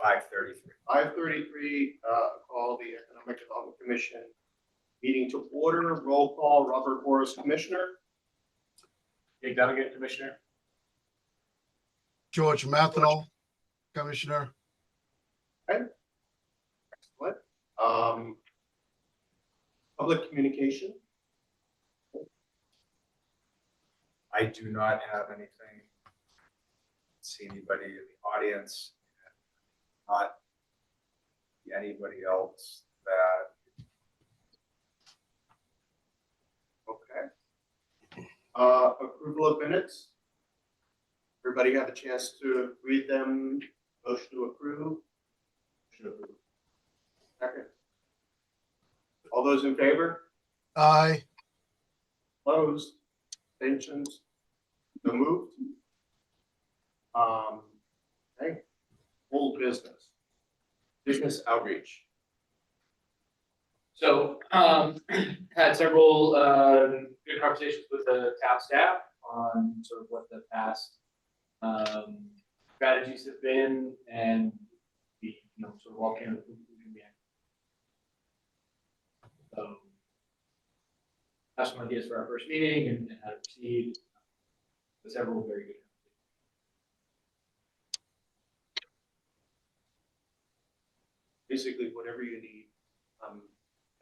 5:33. 5:33, call the Economic Development Commission meeting to order. Roll call, Robert Morris, Commissioner. Big Delegate, Commissioner. George Methanol, Commissioner. Excellent. Public communication. I do not have anything. See anybody in the audience? Not see anybody else that. Okay. Approval of minutes. Everybody have a chance to read them. Motion to approve. Motion to approve. Second. All those in favor? Aye. Opposed? Abstentions? So moved. Okay. Old business. Business outreach. So had several good conversations with the TAP staff on sort of what the past strategies have been, and we sort of all came to the conclusion we had. So have some ideas for our first meeting and how to proceed. But several very good. Basically, whatever you need.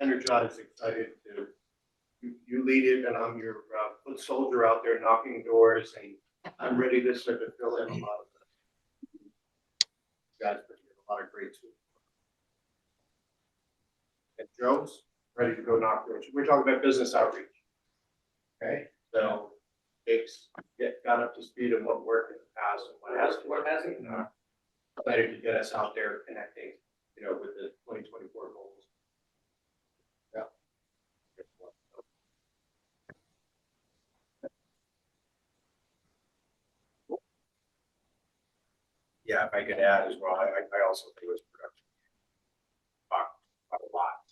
Energetic, excited to you lead it, and I'm your foot soldier out there knocking doors, and I'm ready to start to fill in a lot of that. You guys put together a lot of great tools. And Joe's ready to go knock doors. We're talking about business outreach. Okay, so Jake's got up to speed on what worked in the past and what hasn't. Excited to get us out there connecting, with the 2024 goals. Yeah. Yeah, if I could add as well, I also think it was production. A lot.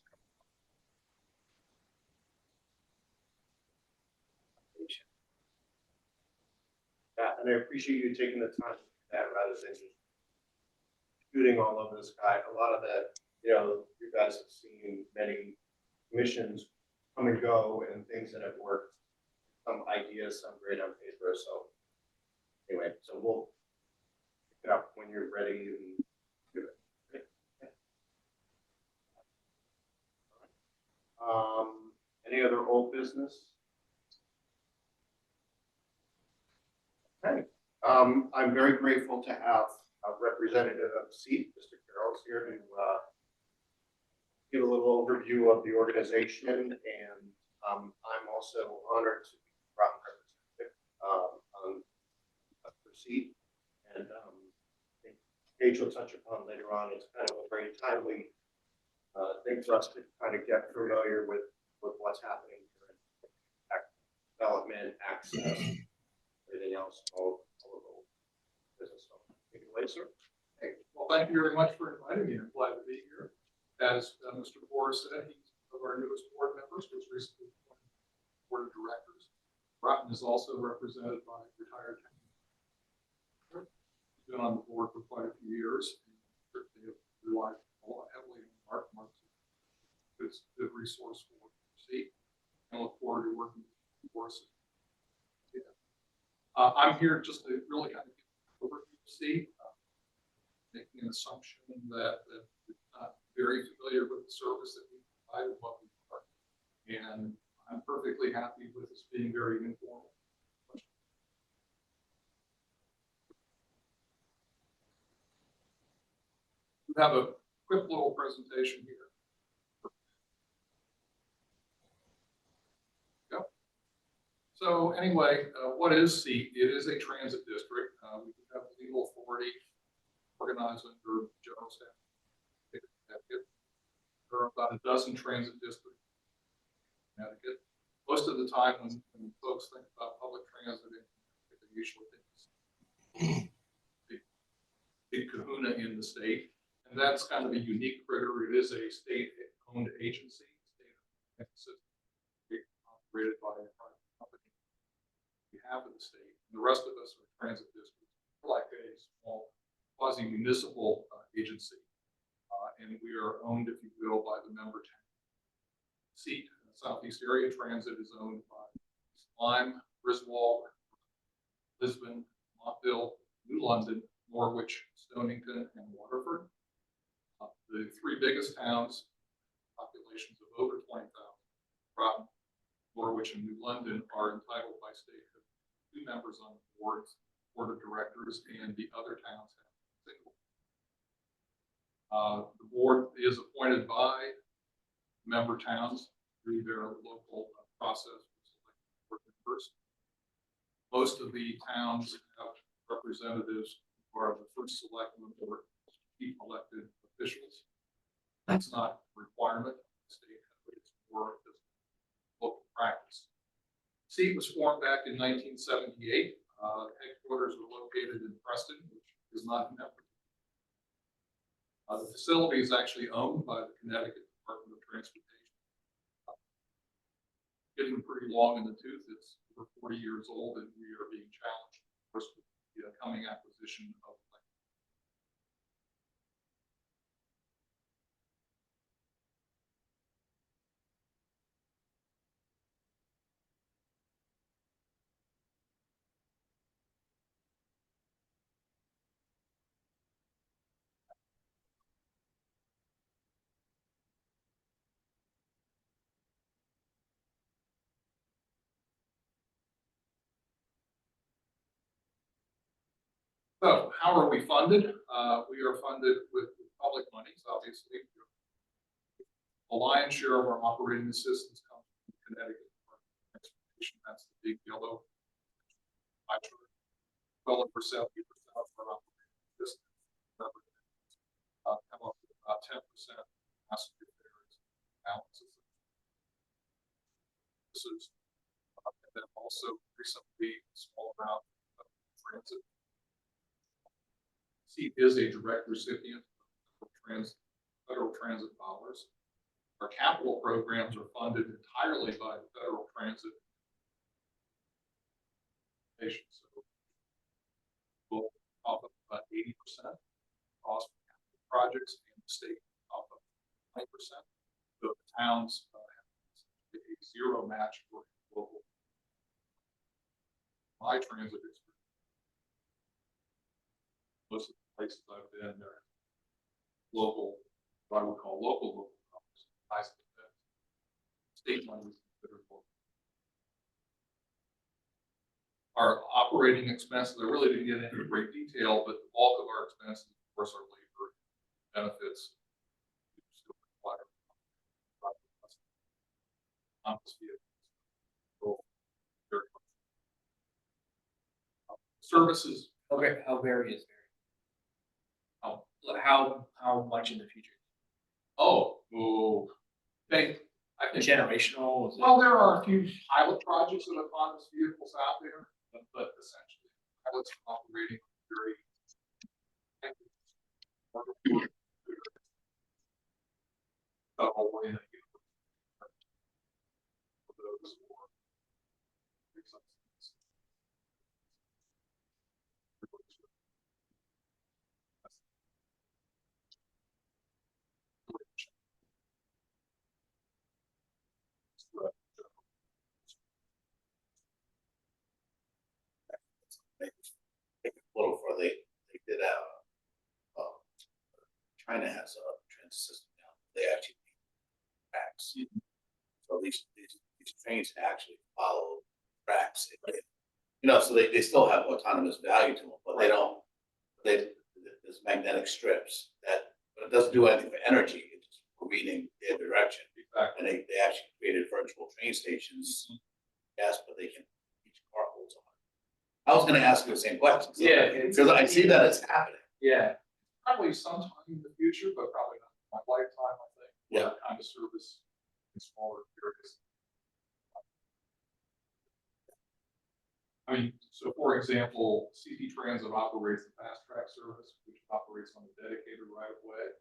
Yeah, and I appreciate you taking the time to do that rather than just shooting all over the sky. A lot of that, you guys have seen many commissions come and go and things that have worked. Some ideas, some great on paper. So anyway, so we'll pick it up when you're ready and do it. Any other old business? Okay. I'm very grateful to have a representative of SEAT, Mr. Carroll's here to give a little overview of the organization, and I'm also honored to be Groton representative for SEAT, and I think Paige will touch upon later on. It's kind of a very timely thing for us to kind of get familiar with what's happening here in development, access, everything else, all of the business stuff. Take it away, sir. Hey, well, thank you very much for inviting me. I'm glad to be here. As Mr. Boris said, he's one of our newest board members, was recently appointed board of directors. Groton is also represented by retired. He's been on the board for quite a few years. Certainly have relied heavily on Mark. It's a good resource for SEAT. I look forward to working with Boris. I'm here just to really kind of give an overview of SEAT, making an assumption that we're not very familiar with the service that we provide and what we are. And I'm perfectly happy with this being very informal. We have a quick little presentation here. So anyway, what is SEAT? It is a transit district. We have legal authority organized under general staff. Connecticut. There are about a dozen transit districts in Connecticut. Most of the time when folks think about public transit, they usually think the big kahuna in the state. And that's kind of a unique critter. It is a state-owned agency, operated by a private company on behalf of the state. And the rest of us are transit districts, like a small quasi-municipal agency. And we are owned, if you will, by the member town seat. Southeast Area Transit is owned by Lyme, Griswold, Lisbon, Montville, New London, Norwich, Stonington, and Waterford. The three biggest towns, populations of over 20,000, Groton, Norwich, and New London, are entitled by state to 2 members on the board of directors, and the other towns have a single. The board is appointed by member towns through their local process for selecting board members. Most of the towns have representatives who are the first selectmen or chief elected officials. That's not a requirement of the state, it's more of just local practice. Seat was formed back in 1978. Headquarters were located in Preston, which is not a member. The facility is actually owned by the Connecticut Department of Transportation. Getting pretty long in the tooth. It's over 40 years old, and we are being challenged, of course, with the coming acquisition of. So how are we funded? We are funded with public monies, obviously. The lion's share of our operating assistance comes from Connecticut Department of Transportation. That's the big yellow pie chart. Well over 70% of our operating assistance come up with about 10% passenger fares balances. This is and then also recently a small amount of transit. Seat is a direct recipient of federal transit dollars. Our capital programs are funded entirely by the federal transit. So we'll top up about 80% cost of capital projects, and the state top up 20%. So the towns have a zero match for local. My transit experience. Most of the places I've been, there local, what I would call local dollars. State money is considered local. Our operating expenses, I really didn't get into great detail, but the bulk of our expenses, of course, are labor, benefits. We still require services. Okay, how various? How much in the future? I think Generational? Is it- well, there are a few pilot projects of autonomous vehicles out there, but essentially pilots are operating very little further, they did China has a transit system now. They actually make tracks. So these trains actually follow tracks. So they still have autonomous value to them, but they don't. There's magnetic strips but it doesn't do anything for energy. It's just reading their direction. Exactly. And they actually created virtual train stations. Yes, but they can each car holds on. I was going to ask you the same question. Yeah, because I see that it's happening. Yeah. Probably sometime in the future, but probably not in my lifetime, I think. Yeah. That kind of service in smaller areas. I mean, so for example, CP Transit operates the fast track service, which operates on the dedicated right of way.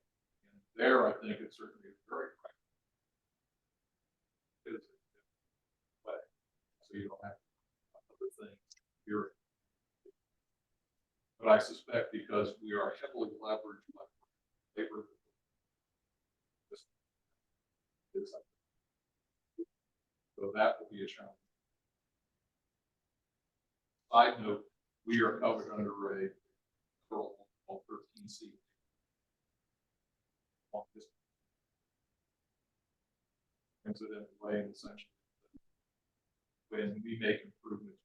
And there, I think it certainly is very practical. It is a good way, so you don't have other things here. But I suspect because we are heavily leveraged by a challenge. Side note, we are covered under a federal law 13C. Incident way, and essentially, when we make improvements,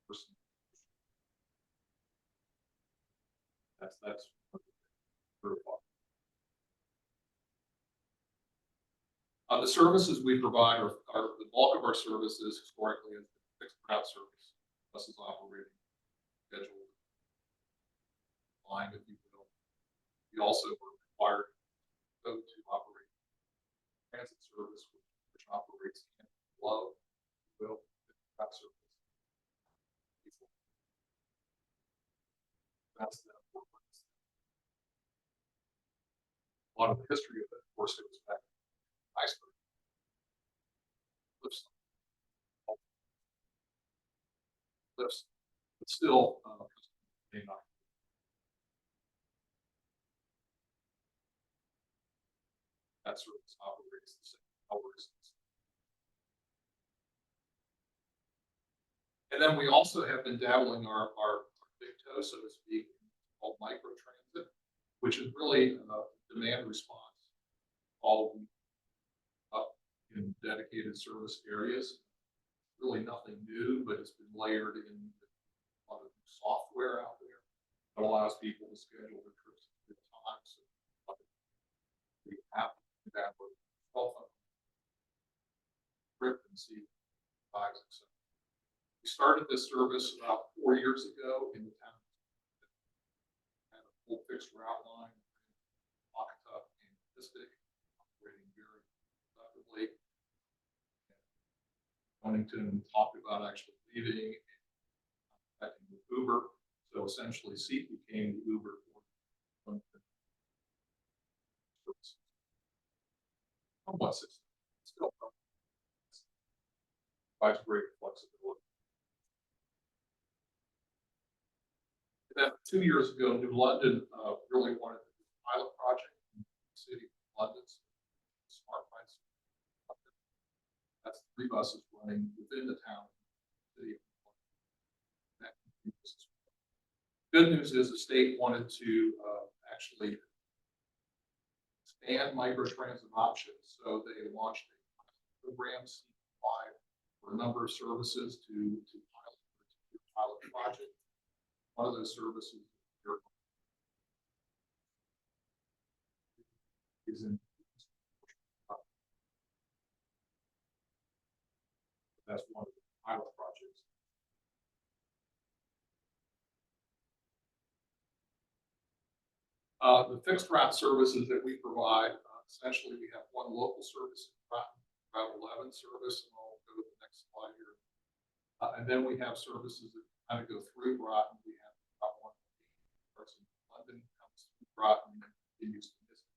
person. That's the services we provide are the bulk of our services historically is fixed route service. Buses operating scheduled line, if you will. We also were required to operate transit service, which operates in flow, will route service. That's the a lot of the history of it, of course, it was back in iceberg. Lifts, but still, may not. That service operates the same hours. And then we also have been dabbling our big toe, so to speak, called micro transit, which is really demand response, all up in dedicated service areas. Really nothing new, but it's been layered in a lot of software out there that allows people to schedule their trips at good times. So we have to download cell phone, trip and see vibes, etc. We started this service about 4 years ago in the town. Had a full fixed route line, locked up in Mystic, operating very effectively. Huntington talked about actually leaving and contacting with Uber. So essentially, Seat became the Uber for Huntington. Somewhat system, still provides great flexibility. And then 2 years ago, New London really wanted to do a pilot project in the city of London's smart bikes. That's 3 buses running within the town, city of London. Good news is the state wanted to actually expand microtransit options, so they launched a program C5 for a number of services to pilot project. One of those services is in. That's one of the pilot projects. The fixed route services that we provide, essentially we have one local service, Route 11 service, and I'll go to the next slide here. And then we have services that kind of go through Groton. We have Route 1 person in London comes through Groton and continues to Mystic.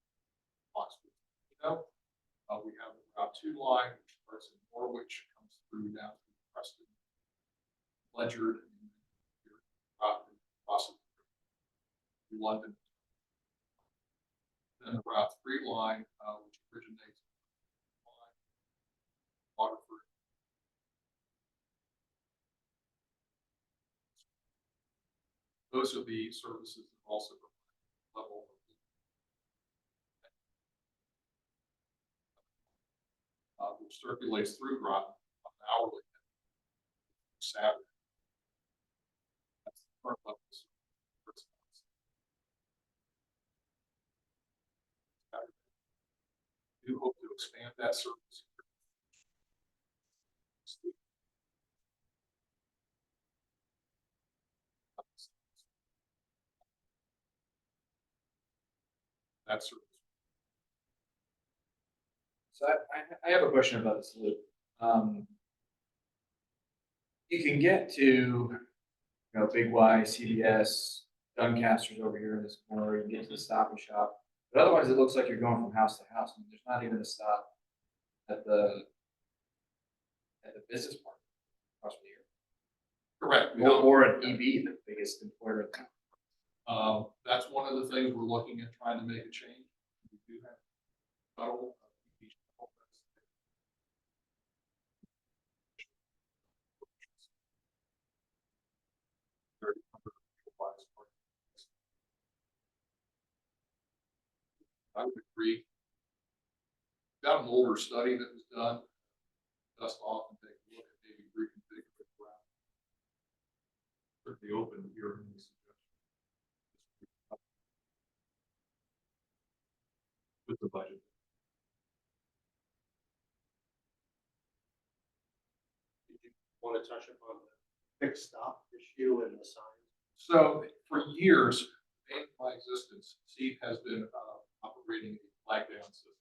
We have the Route 2 line, which starts in Norwich, comes through down through Preston, Ledyard, and Groton, Boston, London. Then the Route 3 line, which originates in Waterford. Those are the services that also provide level of which circulates through Groton on an hourly Saturday. That's the current level of service. We do hope to expand that service. That service. So I have a question about this loop. You can get to, Big Y, CVS, Duncaster's over here in this corner, you can get to the Stop and Shop. But otherwise, it looks like you're going from house to house. I mean, there's not even a stop at the business park across from here. Correct. Or an EB, the biggest employer in town. That's one of the things we're looking at trying to make a change. We do have shuttle, I would agree. Got an older study that was done, dust off and take a look at maybe reconfigure it around. Certainly open to hearing any suggestions. With the budget. Want to touch upon the fixed stop issue and the signs? So for years, in my existence, Seed has been operating a flag down system.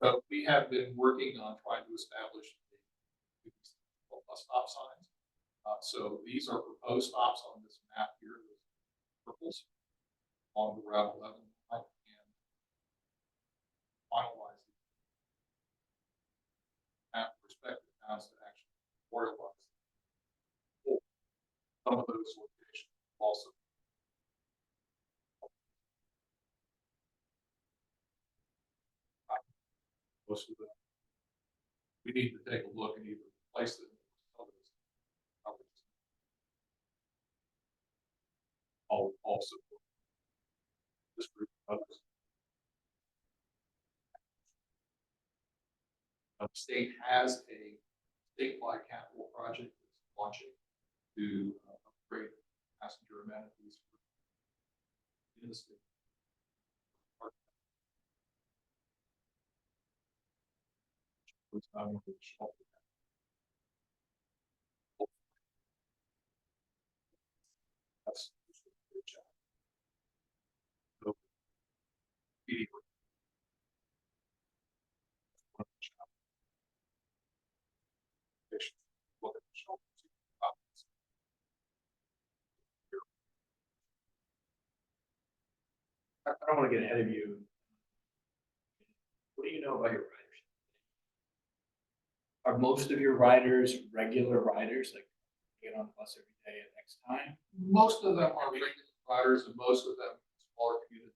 So we have been working on trying to establish stop signs. So these are proposed stops on this map here, the purples along the Route 11 line, and finalize the map perspective towns to actually memorialize some of those locations also. Most of them, we need to take a look and either replace them or others. Also, this group of others. The state has a statewide capital project that's launching to upgrade passenger amenities in the state. That's a good job. So, look at the shelters. I don't want to get ahead of you. What do you know about your riders? Are most of your riders regular riders, like get on the bus every day at X time? Most of them are regular riders, and most of them smaller communities.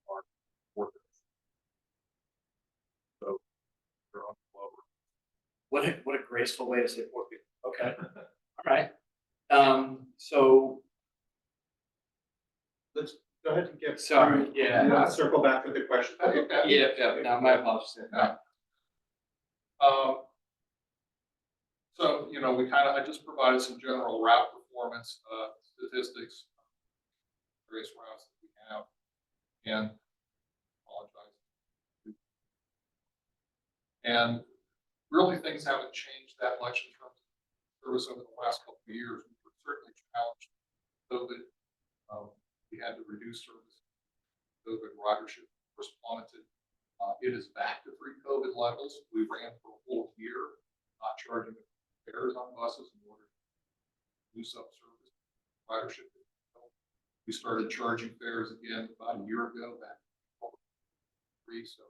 Are workers. So they're on the lower. What a graceful way to say poor people. Okay, all right. So Let's go ahead and get. sorry, yeah. You want to circle back with the question? Yeah, no, my apologies. Yeah. So, you know, I just provided some general route performance, statistics, various routes that we have, and apologize. And really things haven't changed that much in terms of service over the last couple of years. We were certainly challenged with COVID. We had to reduce service. COVID ridership was plummeted. It is back to pre-COVID levels. We ran for a whole year, not charging fares on buses in order to boost up service ridership. We started charging fares again about a year ago, back in 2023. So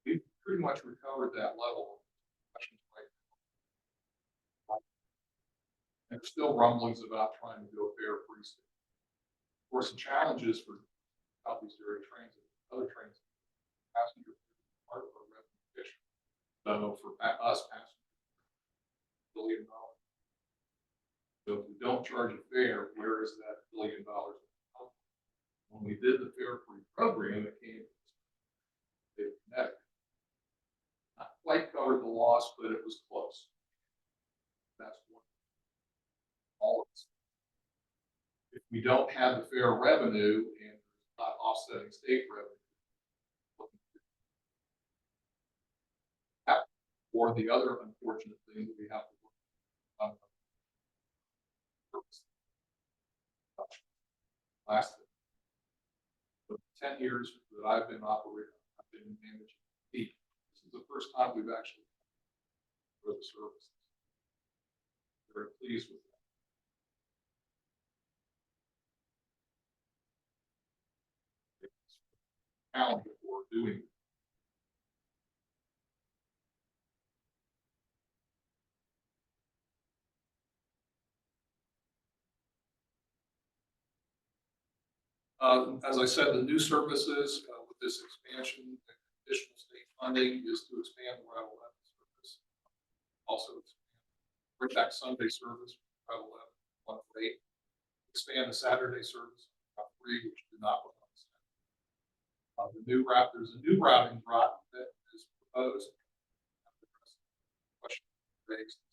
we've pretty much recovered that level. And there's still rumblings about trying to go fare free. Of course, the challenges for Southeast area transit, other trains, passenger part of our revenue issue. So for us, passengers, $1 billion. So if we don't charge a fare, where is that $1 billion? When we did the fare free program, it came from the state of Connecticut. Not quite covered the loss, but it was close. That's one. All of us. If we don't have the fair revenue and not offsetting state revenue, or the other unfortunate thing that we have to look on. Last 10 years that I've been operating, I've been managing Seed. This is the first time we've actually for the services. Very pleased with that. Challenge that we're doing. As I said, the new services with this expansion and additional state funding is to expand the Route bring back Sunday service, about 11, 1 for 8. Expand the Saturday service, about 3, which did not work on Saturday. There's a new routing route that is proposed. Question raised.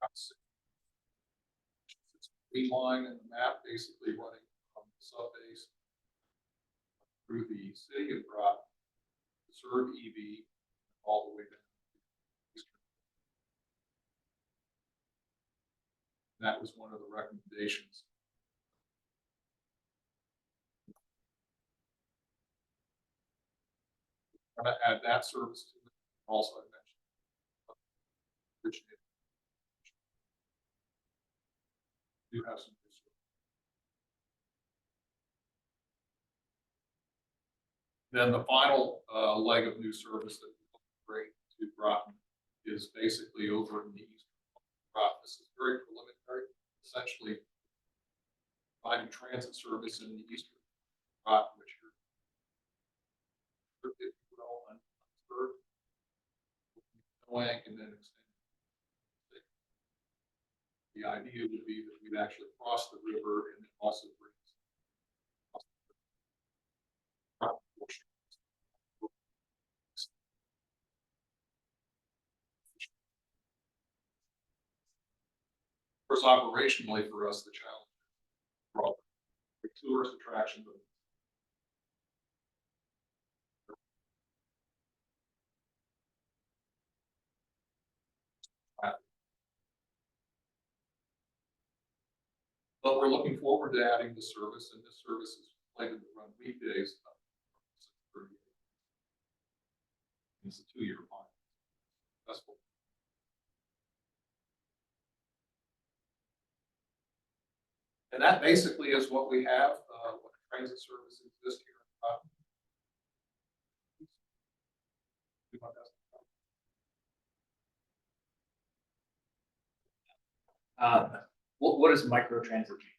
It's a green line in the map, basically running from the sub base through the city of Groton to serve EV all the way down to Eastern. That was one of the recommendations. I'm going to add that service to it. Also, I mentioned originated. Do have some new service. Then the final leg of new service that we bring to Groton is basically over in the east. This is very preliminary, essentially providing transit service in the eastern Groton, which you're unserved, and then extend. The idea would be that we'd actually cross the river and then also bring of course, operationally for us, the challenge is the tourist attraction, but we're looking forward to adding the service, and this service is slated to run weekdays. It's a 2-year plan. Successful. And that basically is what we have, what transit service exists here. What does microtransit mean?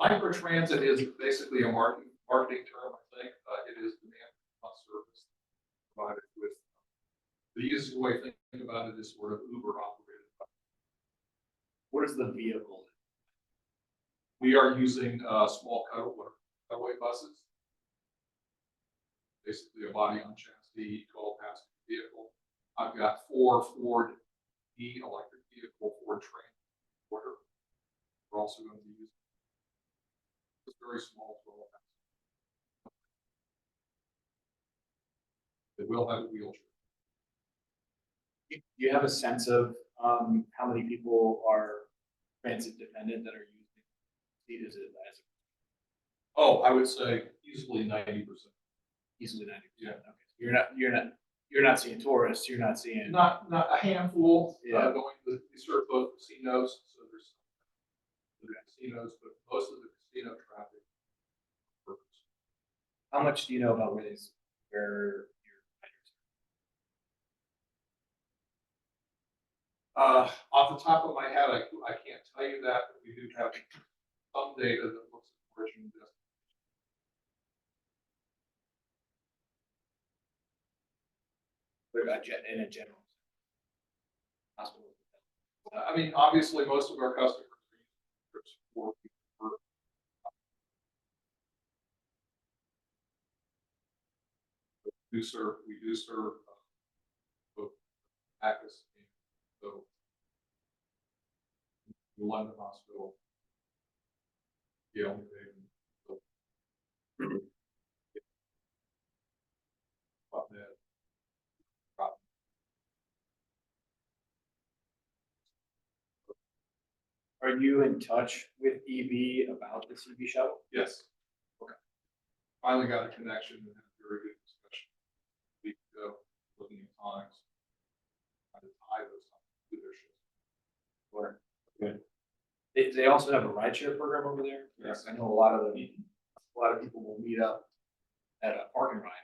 Microtransit is basically a marketing term, I think. It is demand response service provided with, the easiest way to think about it is sort of Uber operated. What is the vehicle? We are using small cutaway buses. Basically a body on chassis, 12-passenger vehicle. I've got 4 Ford E electric vehicle Ford transporter. We're also going to be using this very small 12-passenger. It will have a wheelchair. Do you have a sense of how many people are transit dependent that are using it? Is it as Oh, I would say easily 90%. easily 90%? Yeah. Okay. You're not seeing tourists. You're not seeing. Not a handful. Yeah. Going to we serve both casinos, so there's the casinos, but most of the casino traffic. How much do you know about where your Off the top of my head, I can't tell you that, but we do have some data that looks at origin destination. in a general hospital? I mean, obviously, most of our customers are using trips for we do serve both Bacchus and so the London Hospital, Yale, New Haven, so, Are you in touch with EV about the CB shuttle? yes. Okay. Finally got a connection and had a very good discussion a week ago, looking at times, trying to tie those to their shift. Or good. They also have a rideshare program over there. Yes. I know a lot of people will meet up at a park and ride.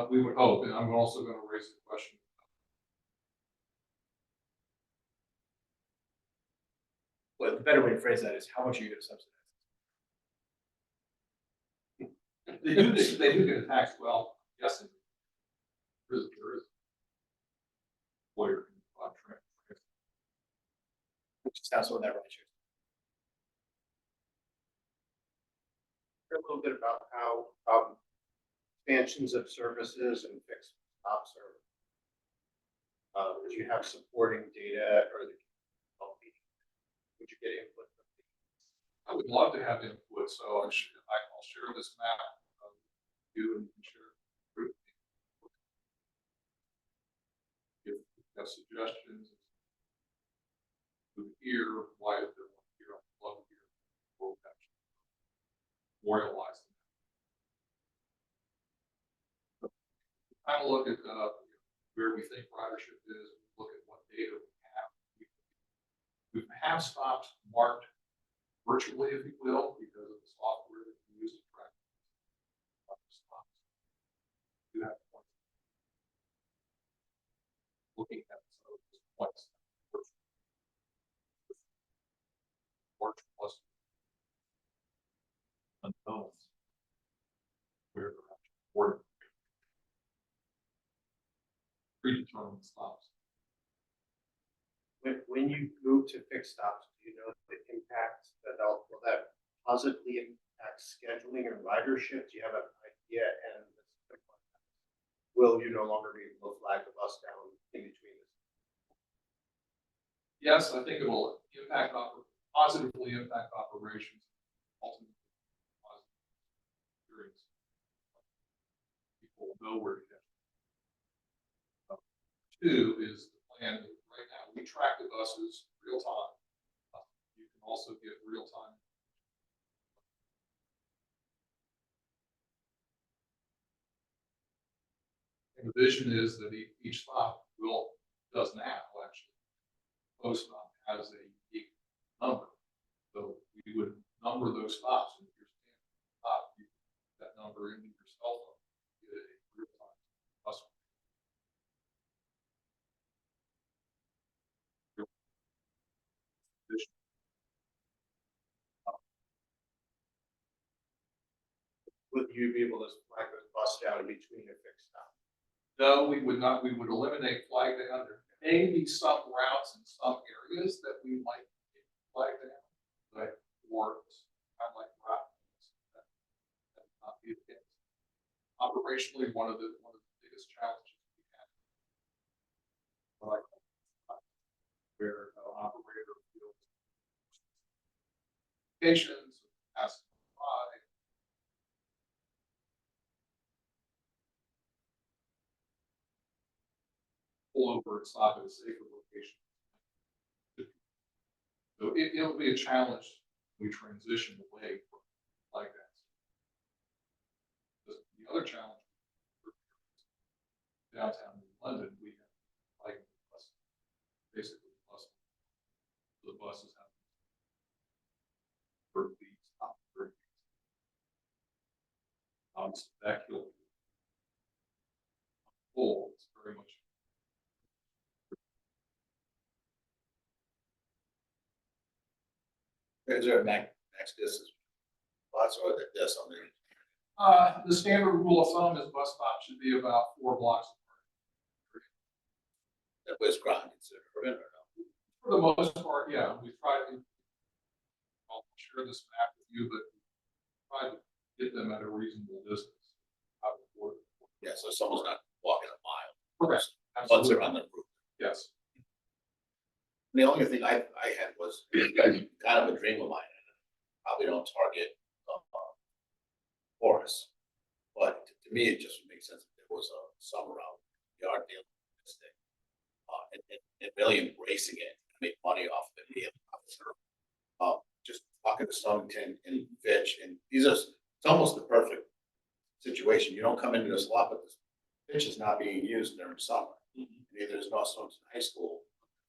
We would hope, and I'm also going to raise the question. Well, the better way to phrase that is how much are you going to subsidize? They do get taxed well, yes. There is. Lawyer. Just have some of that right here. Hear a little bit about how expansions of services and fixed stops are. Would you have supporting data or the, would you get input? I would love to have input, so I'll share this map. You and you can share it with me. If you have suggestions, move here, why is there one here, I'd love to hear. We'll actually memorialize them. Kind of look at where we think ridership is, look at what data we have. We have stops marked virtually, if you will, because of the software that we use to track stops. You have points. Looking at those points. March plus unknowns. Where they're actually important. Predetermined stops. When you move to fixed stops, do you know the impact that will that positively impact scheduling and ridership? Do you have an idea? And will you no longer be able to flag the bus down in between this? Yes, I think it will positively impact operations. Ultimately, positive experience. People know where to go. Two is the plan that right now we track the buses real time. You can also get real time. And the vision is that each stop does now actually. Post stop has a unique number. So we would number those stops. And if you're standing at the stop, you put that number into your cell phone. You get a real time bus. Would you be able to flag the bus down in between a fixed stop? No, we would not. We would eliminate flag down. There may be some routes in some areas that we might flag down, but or kind of like routes that would not be the case. Operationally, one of the biggest challenges we have, like where an operator feels patients has to provide. Pull over and stop at a safer location. So it'll be a challenge. We transition away from like that. The other challenge downtown in London, we have like bus, basically bus. The buses have for the stop for that killed full. It's very much. Is there a max distance? Lots of this on there. The standard rule of thumb is bus stop should be about 4 blocks apart. That was Groton considered urban or no? For the most part, yeah. We try to. I'll share this map with you, but try to get them at a reasonable distance. Yeah, so someone's not walking a mile. Correct. Once they're on the route. Yes. The only thing I had was kind of a dream of mine. Probably don't target Forest, but to me it just makes sense if there was a summer out yard deal this thing, and really embracing it, make money off of it. Just talking to Stonington and Fitch, and it's almost the perfect situation. You don't come into this lot, but this Fitch is not being used during summer. Neither is North Stonington High School.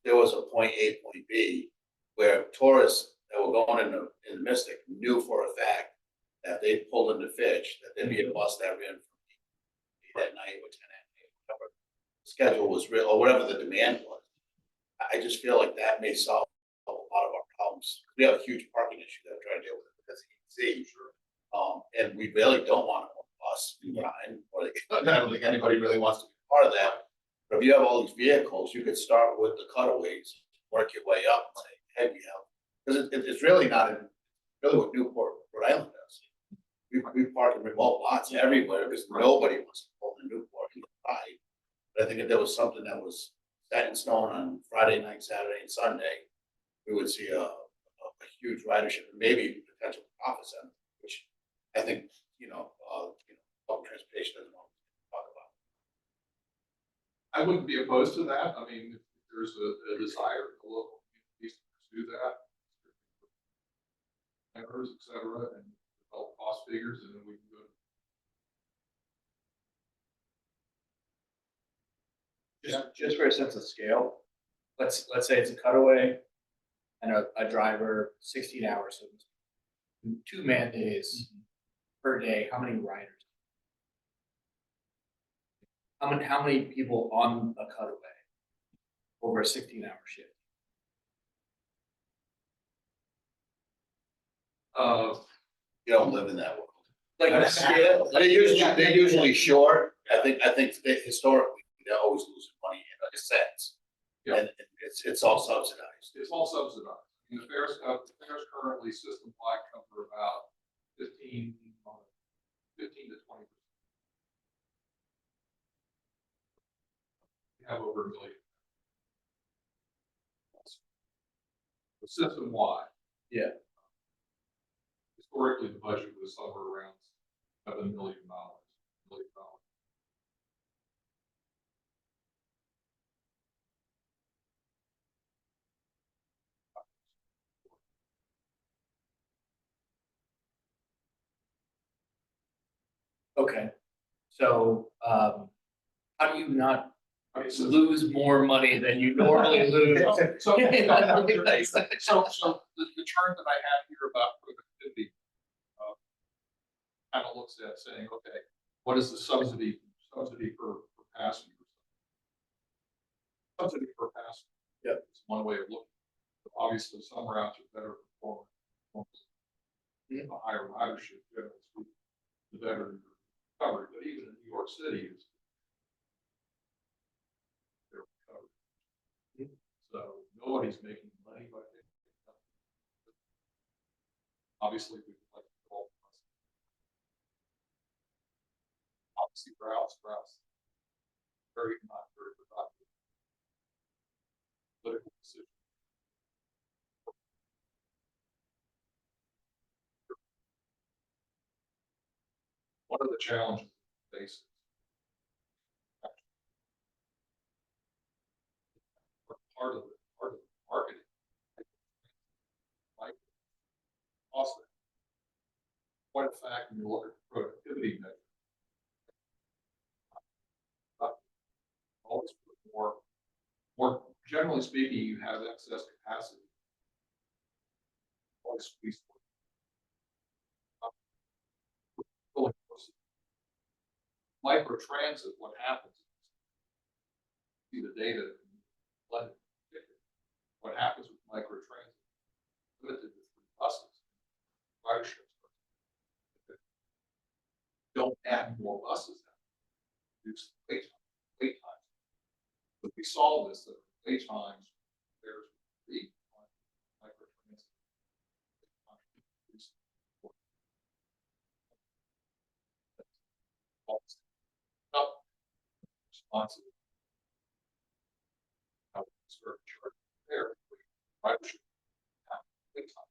There was a point A, point B, where tourists that were going in the Mystic knew for a fact that they pulled into Fitch, that there'd be a bus that ran from 8 at night or 10 at night, whatever the schedule was real, or whatever the demand was. I just feel like that may solve a lot of our problems. We have a huge parking issue that we're trying to deal with as you can see. And we really don't want to bus behind, or I don't think anybody really wants to be part of that. But if you have all these vehicles, you could start with the cutaways, work your way up, and say, hey, you know, because it's really not in, really what Newport, Rhode Island does. We park in remote lots everywhere because nobody wants to pull in Newport and ride. But I think if there was something that was set in stone on Friday night, Saturday, and Sunday, we would see a huge ridership and maybe potential profit center, which I think, public transportation doesn't want to talk about. I wouldn't be opposed to that. I mean, if there's a desire in the local communities to pursue that, members, et cetera, and develop cost figures, and then we can go. Just for a sense of scale, let's say it's a cutaway and a driver, 16 hours, so 2 man days per day. How many riders? How many people on a cutaway over a 16-hour shift? You don't live in that world. Like on a scale, They're usually short. I think that historically, they're always losing money in a sense. Yeah. And it's all subsidized. It's all subsidized. I mean, the fares currently system-wide cover about 15 to 20%. We have over 1 million. The system-wide. Yeah. Historically, the budget was somewhere around $7 million. Okay. So how do you not Okay, so lose more money than you normally lose? So, so the chart that I have here about productivity kind of looks at saying, okay, what is the subsidy per passenger? Subsidy per passenger. Yep. It's one way of looking. But obviously, some routes are better performing. A higher ridership, generally speaking, the better your recovery. But even in New York City, it's their recovery. So nobody's making money by it. Obviously, we would like to all obviously routes, very not very productive. Political decision. One of the challenges we face is part of the marketing, like cost. Quite a fact when you look at productivity measures. Always put more generally speaking, you have excess capacity. Always squeeze. Micro transit, what happens? See the data. What happens with micro transit? Limited to 3 buses. Ridership. Don't add more buses. Reduce wait times. But we solve this, that wait times, there's the micro transit. Responsive. How we start chart there. Ridership. Wait time.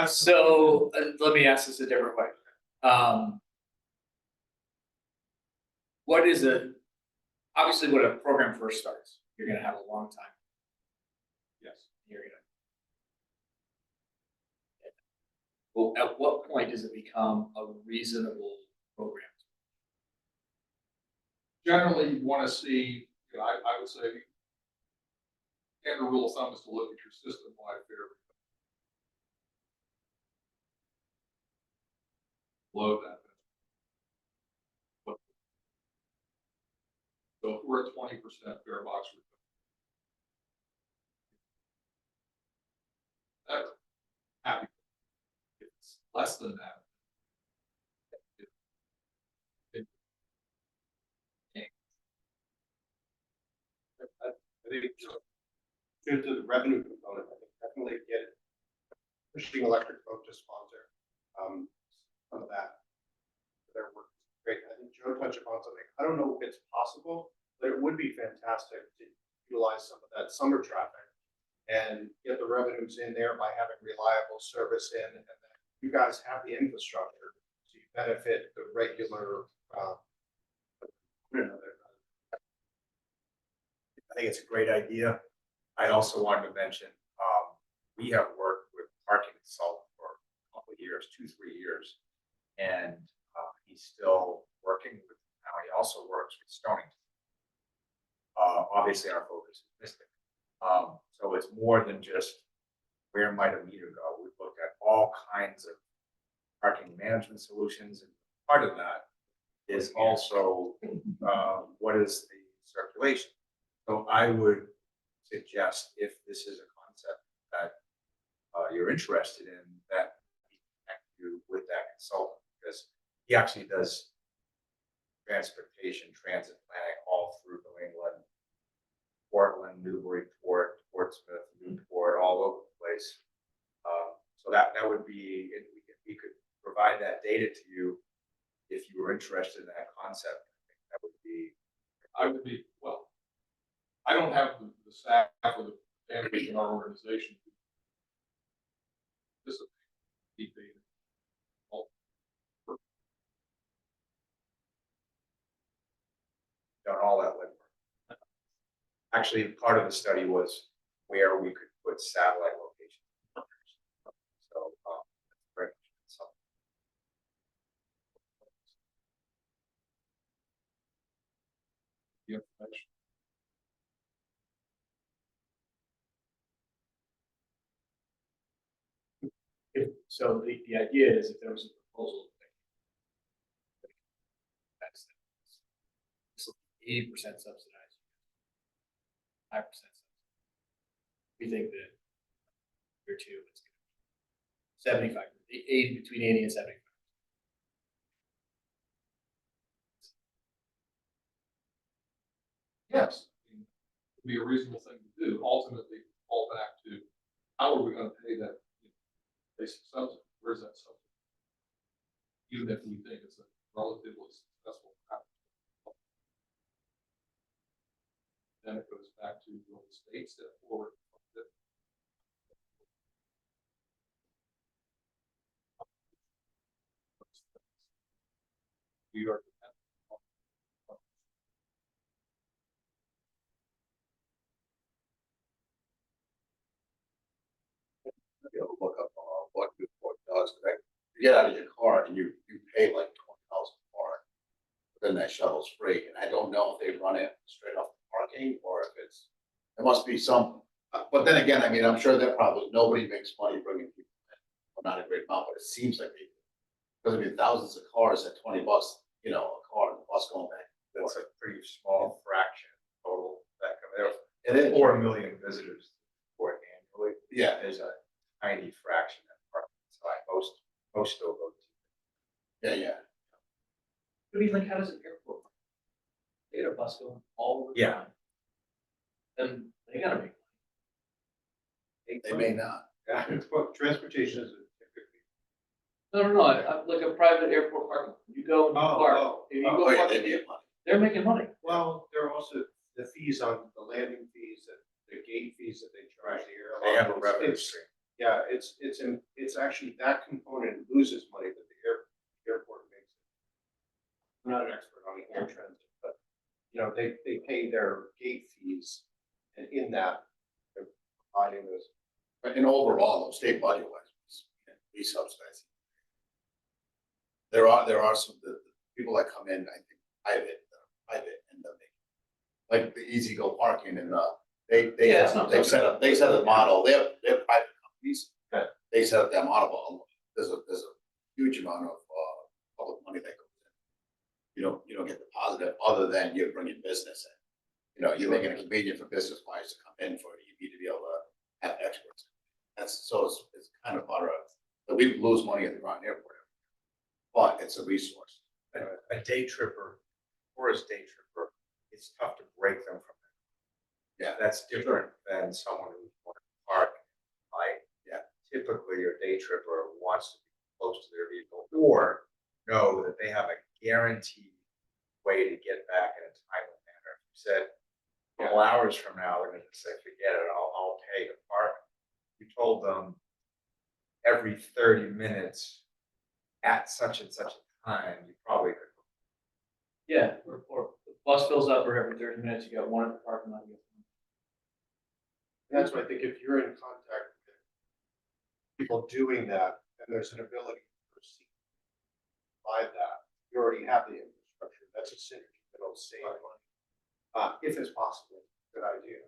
So let me ask this a different way. What is obviously when a program first starts, you're going to have a long time. Yes. You're going to. Well, at what point does it become a reasonable program? Generally, you want to see, I would say, and the rule of thumb is to look at your system-wide fare. Below that. So if we're a 20% fare box return. Happy. If it's less than that. I think due to the revenue component, I think definitely get it. Pushing electric boat to sponsor, some of that. Their work is great. I think Joe touched upon something. I don't know if it's possible, but it would be fantastic to utilize some of that summer traffic and get the revenues in there by having reliable service in, and then you guys have the infrastructure, so you benefit the regular, I think it's a great idea. I also wanted to mention, we have worked with parking consultant for a couple of years, 2-3 years. And he's still working with, now he also works with Stonington. Obviously our focus is Mystic. So it's more than just where might a meter go. We've looked at all kinds of parking management solutions, and part of that is also what is the circulation. So I would suggest, if this is a concept that you're interested in, that we connect you with that consultant, because he actually does transportation, transit planning all through New England, Portland, Newburyport, Portsmouth, Newport, all over the place. So that would be, we could provide that data to you if you were interested in that concept. I think that would be. I would be, well, I don't have the staff or the bandwidth in our organization. This is deep data. Done all that legwork. Actually, part of the study was where we could put satellite locations. So, that's very much something. The information. So the idea is if there was a proposal. That's this will be 80% subsidized. 5% subsidized. We think that year two, it's 75, 80, between 80 and 75. Yes, I mean, it would be a reasonable thing to do. Ultimately, fall back to how are we going to pay that basic subsidy? Where's that subsidy? Even if we think it's a relatively successful practice. Then it goes back to what the state step forward. We are You know, look up what Newport does, right? You get out of your car and you pay like $20 for it. But then that shuttle's free, and I don't know if they run it straight off the parking or if it's, there must be some, but then again, I mean, I'm sure that probably nobody makes money bringing people in. Well, not a great amount, but it seems like they do. Because I mean, thousands of cars at $20, you know, a car and the bus going back. That's a pretty small fraction total that come there. It is. 4 million visitors for it annually. Yeah. There's a tiny fraction that parking side. Most still go to. Yeah. I mean, like, how does an airport work? They got a bus going all over. Yeah. And they gotta make money. They may not. yeah, well, transportation is typically. No, like a private airport parking. You go and you park. If you go Oh, yeah, park, they make money. they're making money. Well, there are also the fees on the landing fees, the gate fees that they charge the airline. They have a revenue It's- stream. Yeah, it's actually that component loses money, but the airport makes it. I'm not an expert on air transit, but, you know, they pay their gate fees, and in that, they're providing those. But in overall, though, state budget wise, we subsidize. There are some, the people that come in, I think, private, and then like the Easy Go parking and, they Yeah, it's not they set a model, they're private companies. Okay. They set up that model, there's a huge amount of, public money that goes in. You don't get the positive, other than you're bringing business in. You know, you're making it convenient for business wise to come in for it, you need to be able to have experts. So it's kind of part of, but we lose money at the Groton Airport. But it's a resource. A day tripper, tourist day tripper, it's tough to break them from that. Yeah. That's different than someone who's going to park, right? Yeah. Typically, your day tripper wants to be close to their vehicle or know that they have a guaranteed way to get back in a timely manner. If you said, a couple hours from now, they're gonna say, forget it, I'll pay to park. You told them every 30 minutes at such and such a time, you probably could. Yeah, or the bus fills up or every 30 minutes, you got one at the parking lot. That's why I think if you're in contact with people doing that, and there's an ability to proceed by that, you already have the infrastructure, that's a synergy that'll save money. If it's possible, good idea.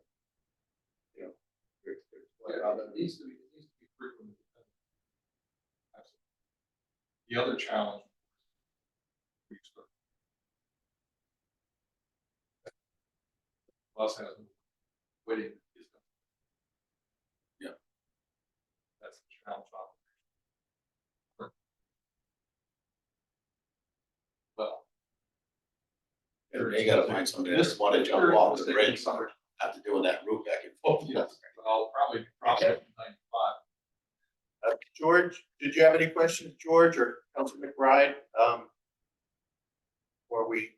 You know, Yeah, it needs to be frequent. Absolutely. The other challenge. Bus has waiting. Yeah. That's the challenge. Well. They gotta find somebody that want to jump off the bridge after doing that route back and forth. Yes, well, probably 95. George, did you have any questions, George or Councilor McBride? Or we?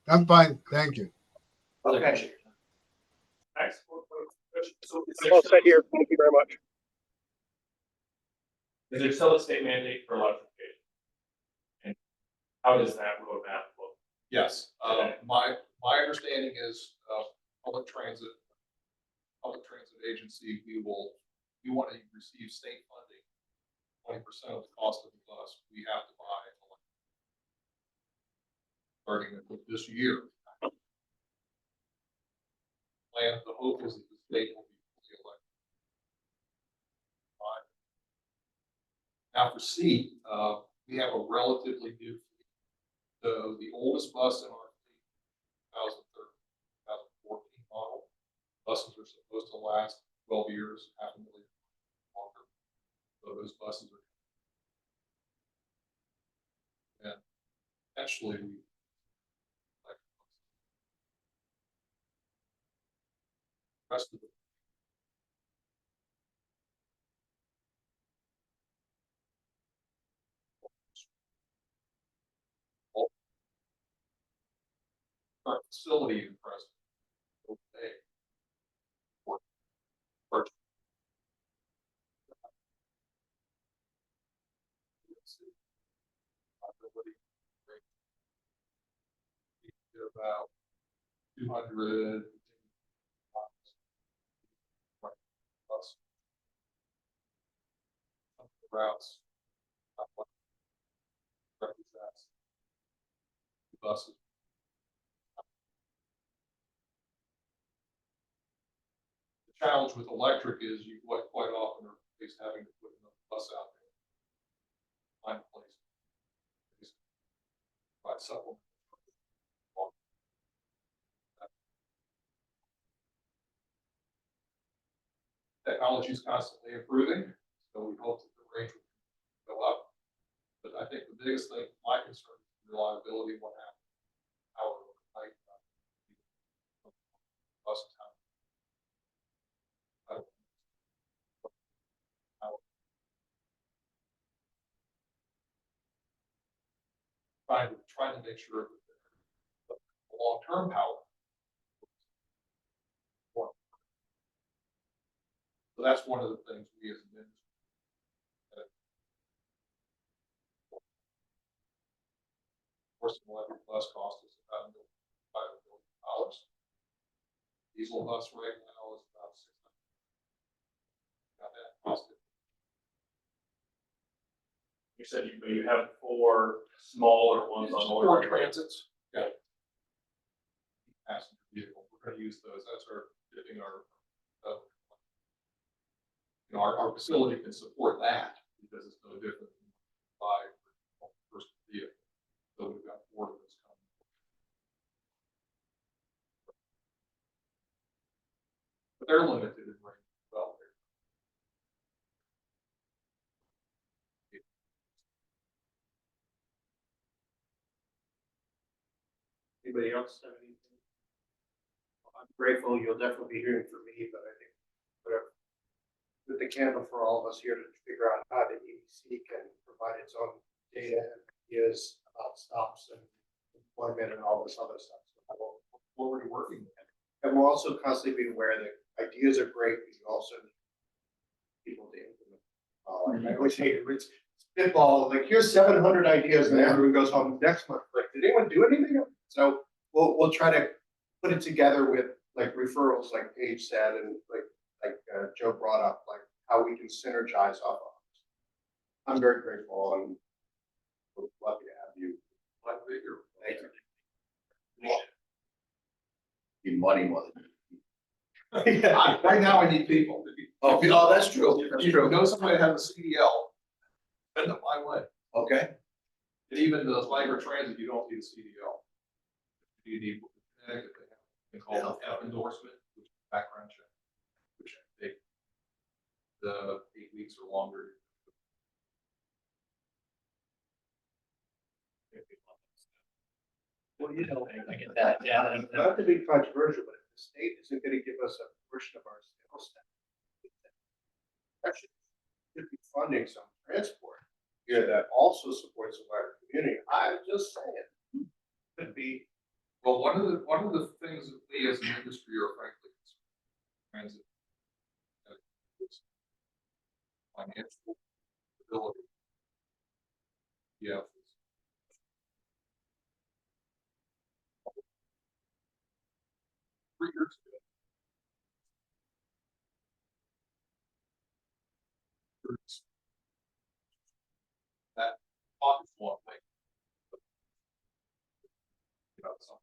I'm fine, thank you. Okay. Thanks. I'm all set here. Thank you very much. Is there still a state mandate for electrification? And how does that roadmap look? Yes, my understanding is, public transit agency, we want to receive state funding. 20% of the cost of the bus, we have to buy. Starting with this year. Plan, the hope is that the state will be fully electric. Now for C, we have a relatively new fleet. The oldest bus in our fleet, 2013, 2014 model. Buses are supposed to last 12 years, half a million longer. So those buses are. And eventually we. Rest of the. Our facility in Preston. Okay. For about 200 plus routes. Represents buses. The challenge with electric is you quite often are faced having to put another bus out there. Find a place. Provide supplement. Technology is constantly improving, so we hope that the range will go up. But I think the biggest thing, my concern is reliability, what happens. Power overnight. Buses have. Trying to make sure that the long-term power. So that's one of the things we as an industry. Of course, an electric bus cost us about $5 million. Diesel bus right now is about $600. Got that costed. You said you have 4 smaller ones on Four order. transits. Yeah. Passenger vehicle. We're going to use those. That's our dipping our. Our facility can support that because it's no different than 5 first vehicle. So we've got 4 of those coming. they're limited in range as well. Anybody else have anything? I'm grateful, you'll definitely be hearing from me, but I think whatever. With the candle for all of us here to figure out how the EDC can provide its own data and ideas about stops and employment and all this other stuff. So I will look forward to working with it. And we'll also constantly be aware that ideas are great, but you also need people to implement. Like I always say, it's spitball, like here's 700 ideas and everyone goes home next month. Like, did anyone do anything? So we'll try to put it together with like referrals, like Paige said, and like Joe brought up, like how we can synergize off of. I'm very grateful and lucky to have you. Glad to be here. Thank you. Need money more than. Right now, I need people. Oh, no, that's true. That's You true. know somebody that has a CDL, send them my way. Okay. And even the Liger Transit, you don't need a CDL. You need, Connecticut, they call it F endorsement, which is background check, which take the 8 weeks or longer. Well, you know, I get that, yeah. not to be controversial, but if the state isn't gonna give us a portion of our sales tax, that should be funding some transport here that also supports the wider community. I'm just saying, could be. Well, one of the things that we as an industry are frankly concerned with, transit. Is financial stability. Yeah. 3 years ago. That office one thing. You know, some.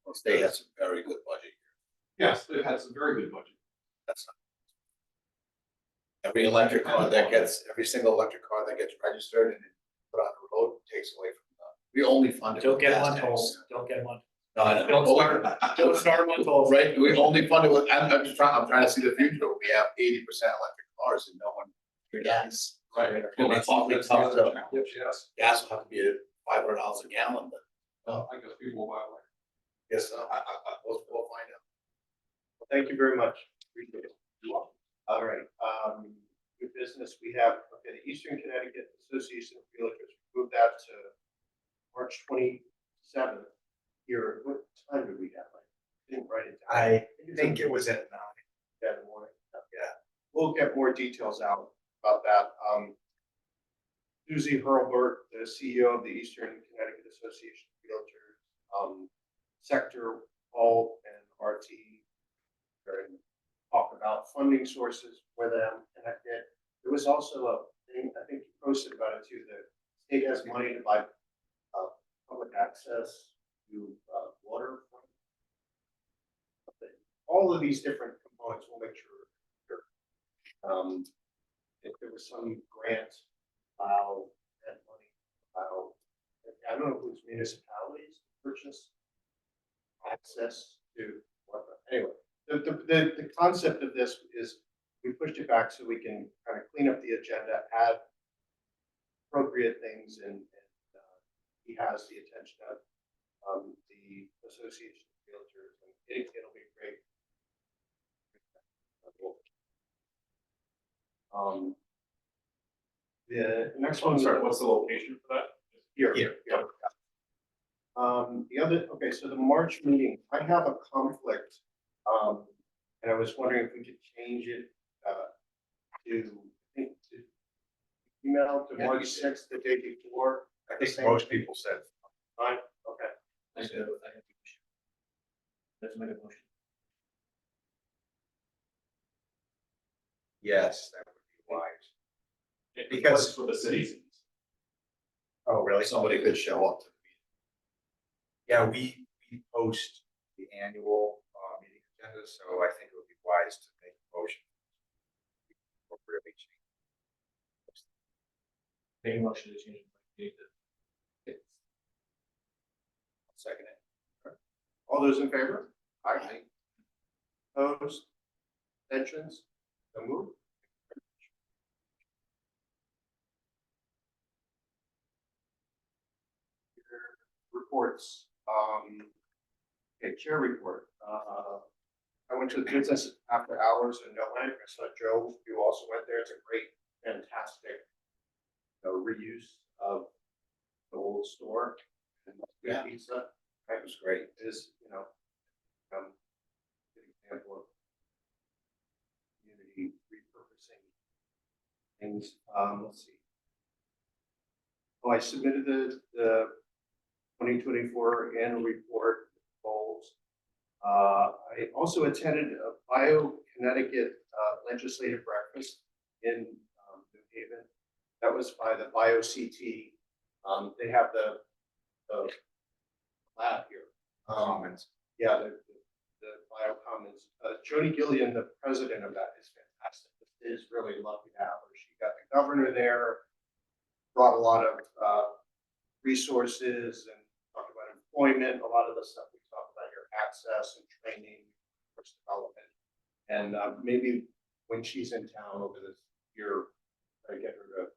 The state has a very good budget. Yes, it has a very good budget. That's not. Every electric car that gets, every single electric car that gets registered and put on the road takes away from the, we only fund it. Don't with get gas one tax. told, don't get one. No, I know. Don't start one told. Right, we only fund it with, I'm just trying, I'm trying to see the future. We have 80% electric cars and no one. Yes. Right. Well, that's awfully That's tough the other to- challenge, yes. Gas will have to be at $500 a gallon, but I guess people will buy like. yes, we'll find out. Well, thank you very much. Appreciate it. All right, new business, we have, okay, the Eastern Connecticut Association of Realtors, moved that to March 27th. Here, what time did we have? I didn't write it down. I think it was at 9. Yeah, in the morning. Yeah, we'll get more details out about that. Susie Hurlbert, the CEO of the Eastern Connecticut Association of Realtors, Sector Paul and RT, and talk about funding sources for them. And there was also a thing, I think you posted about it too, the state has money to buy public access to water. All of these different components, we'll make sure. If there was some grant, allow that money, allow, I don't know if it's municipalities purchase access to what, anyway, the concept of this is we pushed it back so we can kind of clean up the agenda, add appropriate things, and he has the attention of the Association of Realtors, and it'll be great. The next one. I'm sorry, what's the location for that? Here. Here. Yeah. The other, okay, so the March meeting, I have a conflict, and I was wondering if we could change it, to, I think, to email to March 6th, the day before. I think most people said. Fine, okay. Let's make a motion. Yes, that would be wise. Because for the cities. Oh, really? Somebody could show up. Yeah, we post the annual meeting agenda, so I think it would be wise to make a motion. Appropriately change. Make a motion to change. Second it. All those in favor? Aye. Opposed? Abstentions? So moved. Reports. Okay, chair report. I went to the business after hours in Noank. I saw Joe, you also went there. It's a great, fantastic, reuse of the old store. And good Yeah. pizza. That was great. It is, good example of community repurposing things. Let's see. Oh, I submitted the 2024 annual report goals. I also attended a Connecticut legislative breakfast in New Haven. That was by the BioCT. They have the lab here. Comments. Yeah, the Bio Commons. Jody Gillian, the president of that, is fantastic. It is really lucky to have her. She got the governor there, brought a lot of resources and talked about employment, a lot of the stuff we talked about here, access and training, workforce development. And maybe when she's in town over this year, I get her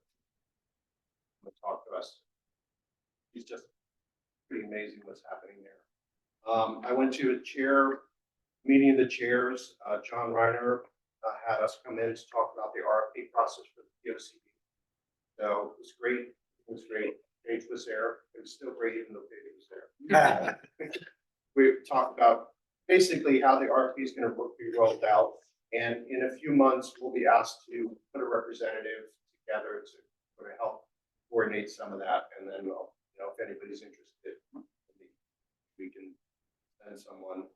to talk to us. She's just pretty amazing what's happening there. I went to a meeting of the chairs. John Reiner had us come in to talk about the RFP process for the POCD. So it was great. It was great. Paige was there. It was still great even though Paige was there. We talked about basically how the RFP is going to be rolled out. And in a few months, we'll be asked to put a representative together to sort of help coordinate some of that. And then, if anybody's interested, we can send someone.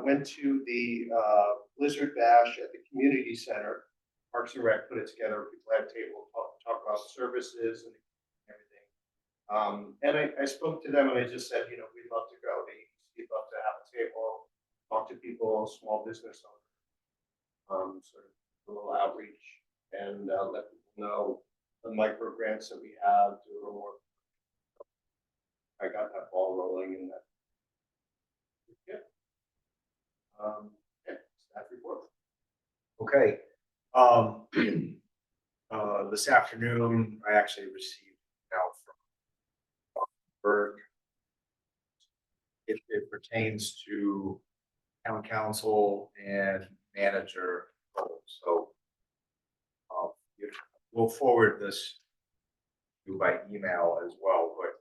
Went to the Blizzard Bash at the community center. Parks and Rec put it together. People had a table, talk about services and everything. And I spoke to them and I just said, we'd love to go. We'd love to have a table, talk to people, small business owners, sort of a little outreach and let people know the micro grants that we have, do a little more. I got that ball rolling in that. Yeah. Staff report. Okay. This afternoon, I actually received now from Berg. It pertains to town council and manager roles. So we'll forward this to you by email as well, but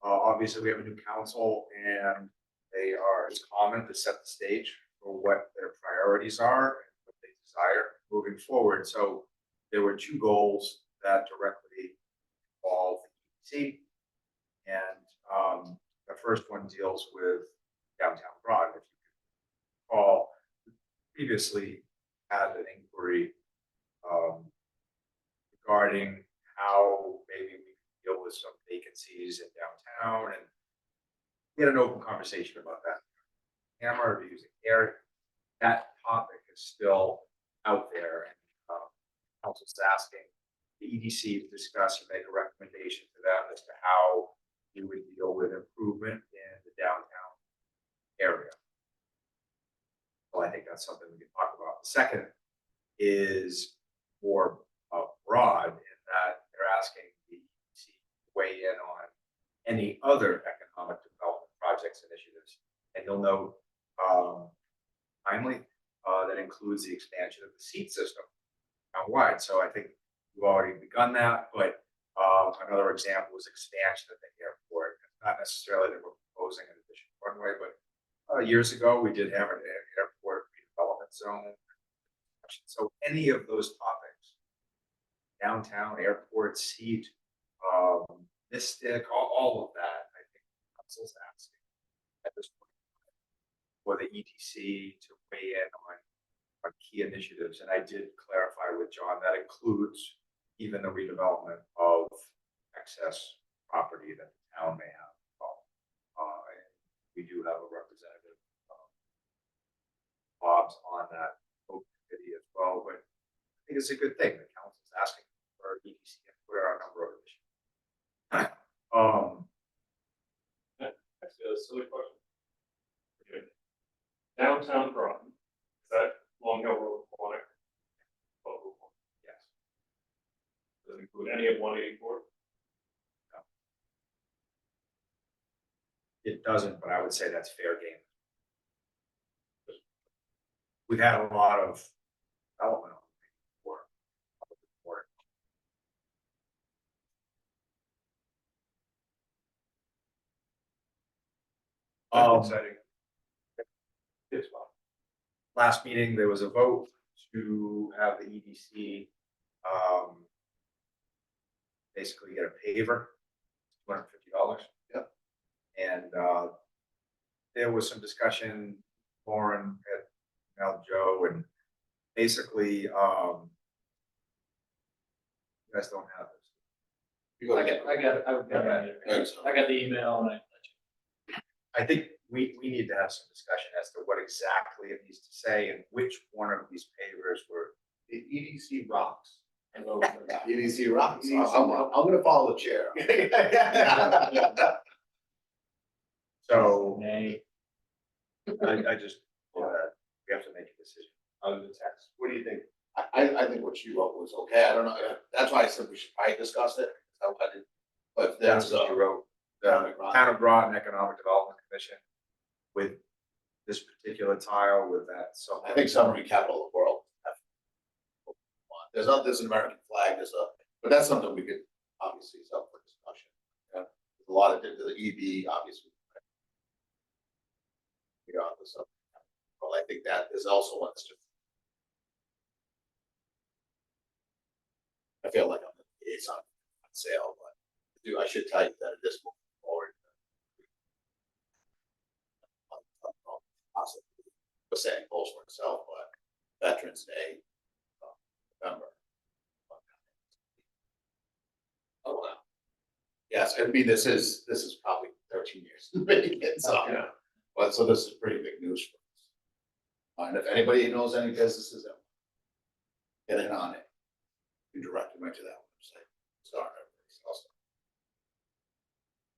obviously we have a new council and it's common to set the stage for what their priorities are and what they desire moving forward. So there were two goals that directly involve the EDC, and the first one deals with downtown Groton. If you can recall, previously had an inquiry regarding how maybe we can deal with some vacancies in downtown, and we had an open conversation about that. Hammer using air, that topic is still out there, and council's asking the EDC to discuss and make a recommendation to them as to how you would deal with improvement in the downtown area. Well, I think that's something we can talk about. The second is more broad in that they're asking the EDC to weigh in on any other economic development projects, initiatives. And you'll note, finally, that includes the expansion of the seat system townwide. So I think we've already begun that, but another example is expansion of the airport. Not necessarily that we're proposing an additional runway, but years ago we did have an airport redevelopment zone. So any of those topics, downtown, airport, seat, Mystic, all of that, I think council's asking at this point for the EDC to weigh in on key initiatives. And I did clarify with John that includes even the redevelopment of excess property that the town may have. We do have a representative, Bob's on that committee as well, but I think it's a good thing. The council's asking for EDC input on a number of issues. with any of 184? It doesn't, but I would say that's fair game. We've had a lot of development for public support. Exciting. As well. Last meeting, there was a vote to have the EDC basically get a paver, $250. Yep. And there was some discussion, Lauren had emailed Joe, and basically, you guys don't have this. You go I get. got the email and I think we need to have some discussion as to what exactly it needs to say and which one of these pavers were. The EDC rocks. I vote for that. EDC rocks. I'm gonna follow the chair. So Nay. I just, we have to make a decision. Other than text, what do you think? I think what she wrote was okay. I don't know. That's why I said we should probably discuss it. But That's there's what you wrote. The Town of Groton Economic Development Commission with this particular tile with that. So I think summary capital of the world. There's an American flag, but that's something we could obviously is up for discussion. Yeah. There's a lot of the EV, obviously. Beyond the sub. Well, I think that is also one that's just. I feel like I'm the liaison on sale, but I should tell you that it is moving forward. Possibly, we're saying goals for itself, but Veterans Day, November. Oh wow. Yes, I mean this is probably 13 years making it, so Yeah. but so this is pretty big news for us. And if anybody knows any businesses that get in on it, you direct them right to that website. Start everything else.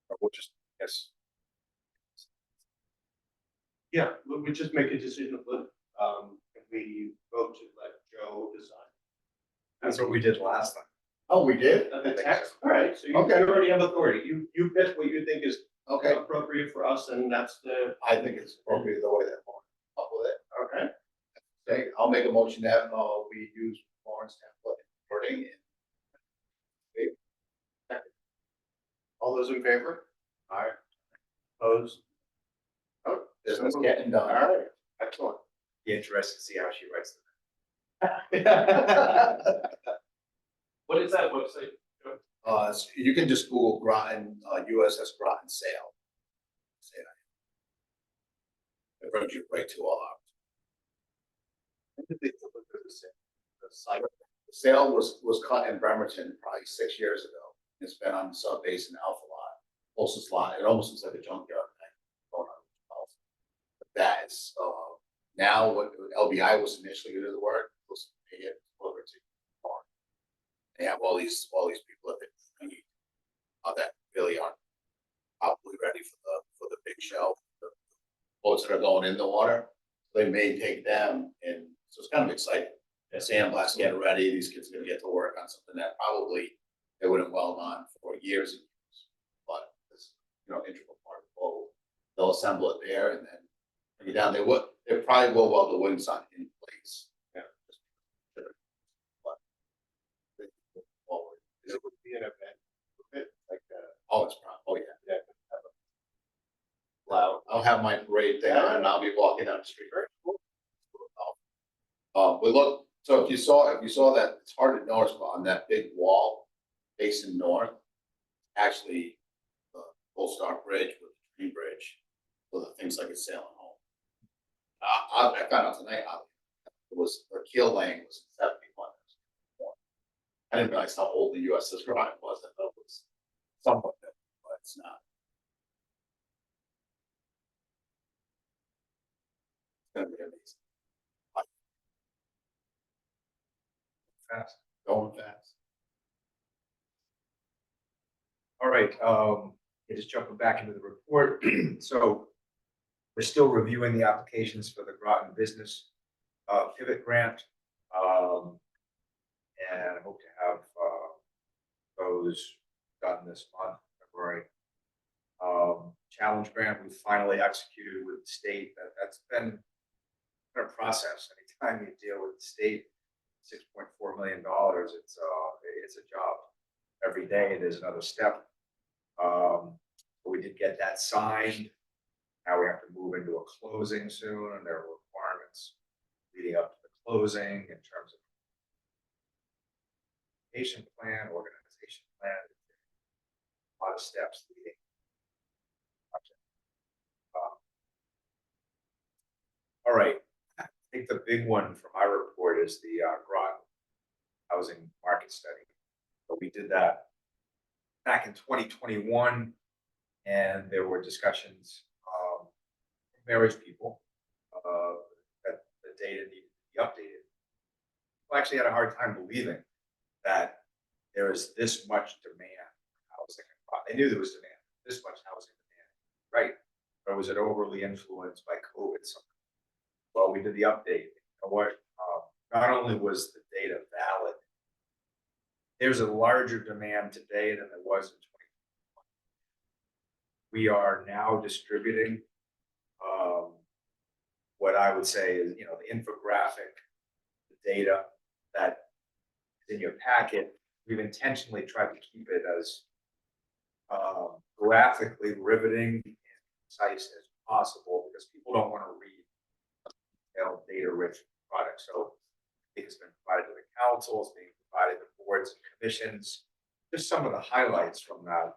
Or we'll just, yes. Yeah, we just make a decision, if we vote to let Joe decide. That's what we did last time. Oh, we did? The text, all right, so you Okay. already have authority. You pick what you think is Okay, appropriate for us, and that's the, I think it's appropriate the way that Lauren came up with it. okay. Okay, I'll make a motion that we use Lauren's template for wording. All those in favor? Aye. Opposed? Oh, Business so- getting All done. right, excellent. Be interested to see how she writes them. What is that website? So you can just Google Groton, USS Groton sale. Say that. It brings you right to all our. The sale was cut in Bremerton probably 6 years ago. It's been on the sub base in Alpha lot, closest lot. It almost looks like a junkyard. Going on. But that is, now what LBI was initially gonna do the work, was pay it over to farm. They have all these people that really aren't probably ready for the big shelf, the boats that are going in the water. They may take them, and so it's kind of exciting. Sandblast getting ready, these kids are gonna get to work on something that probably they would have weld on for years and years. But it's, integral part of the boat. They'll assemble it there and then bring it down. They probably will weld the wings on in place. Yeah. But they move forward. It would be an event, like, Oh, it's probably, oh yeah. yeah. Loud. I'll have my parade there and I'll be walking down the street. We look, so if you saw that, it's hard to notice, but on that big wall facing north, actually, the Gold Star Bridge with the tree bridge, so the things like it's sailing home. I found out tonight, it was, the keel laying was 71. I didn't realize how old the USS Groton was. I thought it was somewhat, but it's not. It's gonna be amazing. Fast. Going fast. All right, just jumping back into the report. So we're still reviewing the applications for the Groton Business Pivot Grant. And I hope to have those done this month, February. Challenge grant, we finally executed with the state. That's been a process. Anytime you deal with the state, $6.4 million, it's a job. Every day there's another step. But we did get that signed. Now we have to move into a closing soon, and there are requirements leading up to the closing in terms of patient plan, organization plan, a lot of steps leading. All right, I think the big one from my report is the Groton housing market study. So we did that back in 2021, and there were discussions from various people that the data needed to be updated. People actually had a hard time believing that there is this much demand for housing. They knew there was demand, this much housing demand, right? Or was it overly influenced by COVID somehow? Well, we did the update. You know what? Not only was the data valid, there's a larger demand today than there was in 2021. We are now distributing what I would say is, you know, the infographic, the data that is in your packet. We've intentionally tried to keep it as graphically riveting and concise as possible because people don't want to read data-rich products. So I think it's been provided to the council, it's being provided to boards and commissions. Just some of the highlights from that.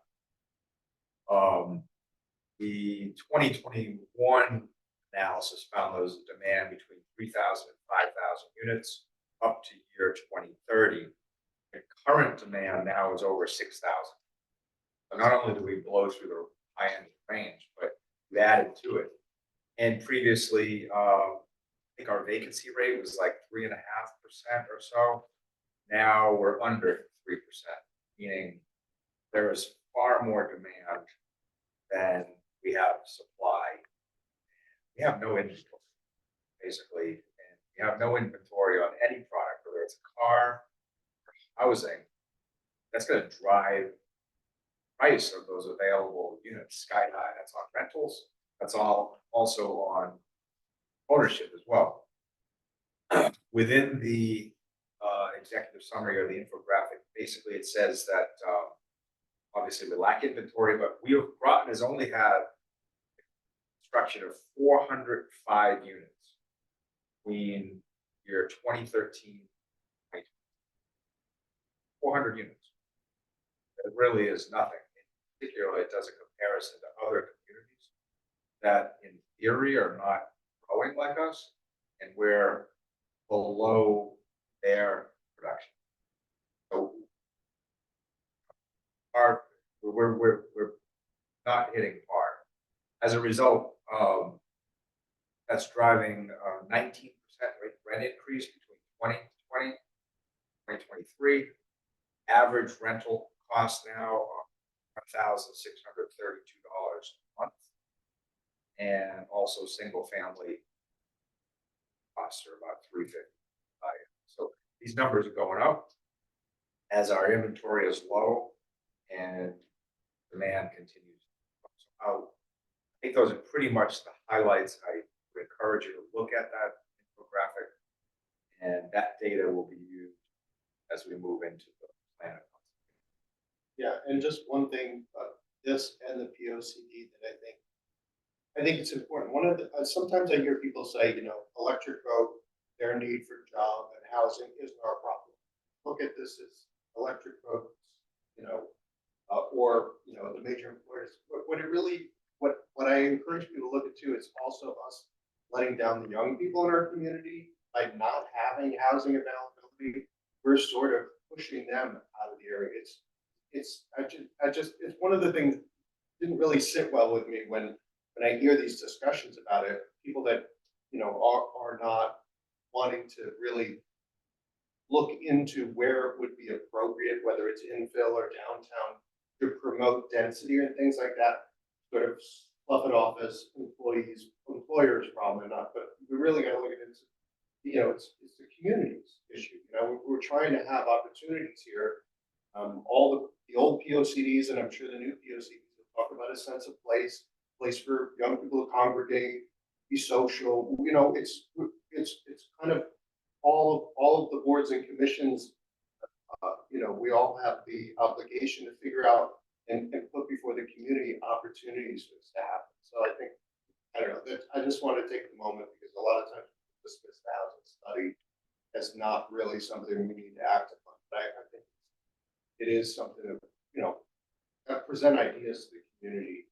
The 2021 analysis found there was a demand between 3,000 and 5,000 units up to year 2030. The current demand now is over 6,000. So not only do we blow through the high end range, but we added to it. And previously, I think our vacancy rate was like 3.5% or so. Now we're under 3%, meaning there is far more demand than we have supply. We have no inventory, basically, and we have no inventory on any product, whether it's a car or housing. That's going to drive price of those available units sky high. That's on rentals. That's all also on ownership as well. Within the executive summary or the infographic, basically it says that obviously we lack inventory, but Groton has only had construction of 405 units between year 2013 and 400 units. It really is nothing. In particular, it does a comparison to other communities that in theory are not growing like us, and we're below their production. So we're not hitting par. As a result, that's driving 19% rent increase between 2020 and 2023. Average rental cost now $1,632 a month, and also single family costs are about $350. So these numbers are going up as our inventory is low and demand continues. So I think those are pretty much the highlights. I would encourage you to look at that infographic, and that data will be used as we move into the plan. Yeah, and just one thing, this and the POCD that I think it's important. One of the, sometimes I hear people say, you know, electric boat, their need for job and housing isn't our problem. Look at this as electric boats, you know, or, you know, the major employers. What it really, what I encourage people to look at too is also us letting down the young people in our community by not having housing availability. We're sort of pushing them out of the area. It's one of the things that didn't really sit well with me when I hear these discussions about it. People that, you know, are not wanting to really look into where it would be appropriate, whether it's infill or downtown, to promote density and things like that. Sort of fluff it off as employers' problem and not, but we really got to look at it. You know, it's the community's issue. You know, we're trying to have opportunities here. All the the old POCDs, and I'm sure the new POCDs will talk about a sense of place for young people to congregate, be social. You know, it's kind of all of the boards and commissions. You know, we all have the obligation to figure out and put before the community opportunities for this to happen. So I think, I don't know, that I just want to take the moment because a lot of times we dismiss the housing study as not really something we need to act upon. But I think it is something that, you know, present ideas to the community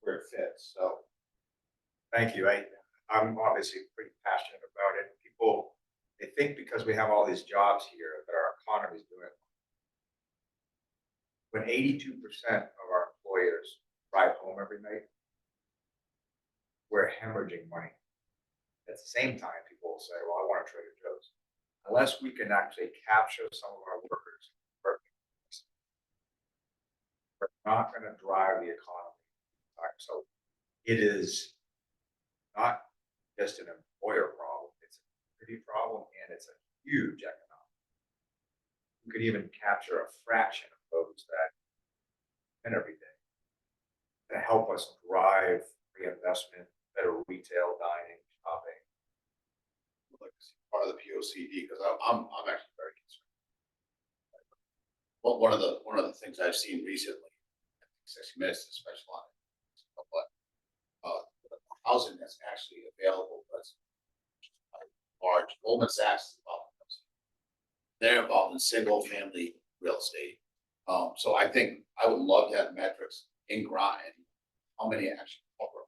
where it fits. So Thank you. I'm obviously pretty passionate about it. People, they think because we have all these jobs here that our economy is doing. When 82% of our employers drive home every night, we're hemorrhaging money. At the same time, people will say, well, I want to Trader Joe's. Unless we can actually capture some of our workers, we're not going to drive the economy. So it is not just an employer problem, it's a community problem, and it's a huge economic. We could even capture a fraction of those that and every day to help us drive reinvestment, better retail, dining, shopping. I'd like to see part of the POCD, because I'm actually very concerned. Well, one of the things I've seen recently, 60 Minutes is special on it, but the housing that's actually available, that's large. Goldman Sachs is involved in those. They're involved in single family real estate. So I think I would love to have metrics in Groton, how many actually corporate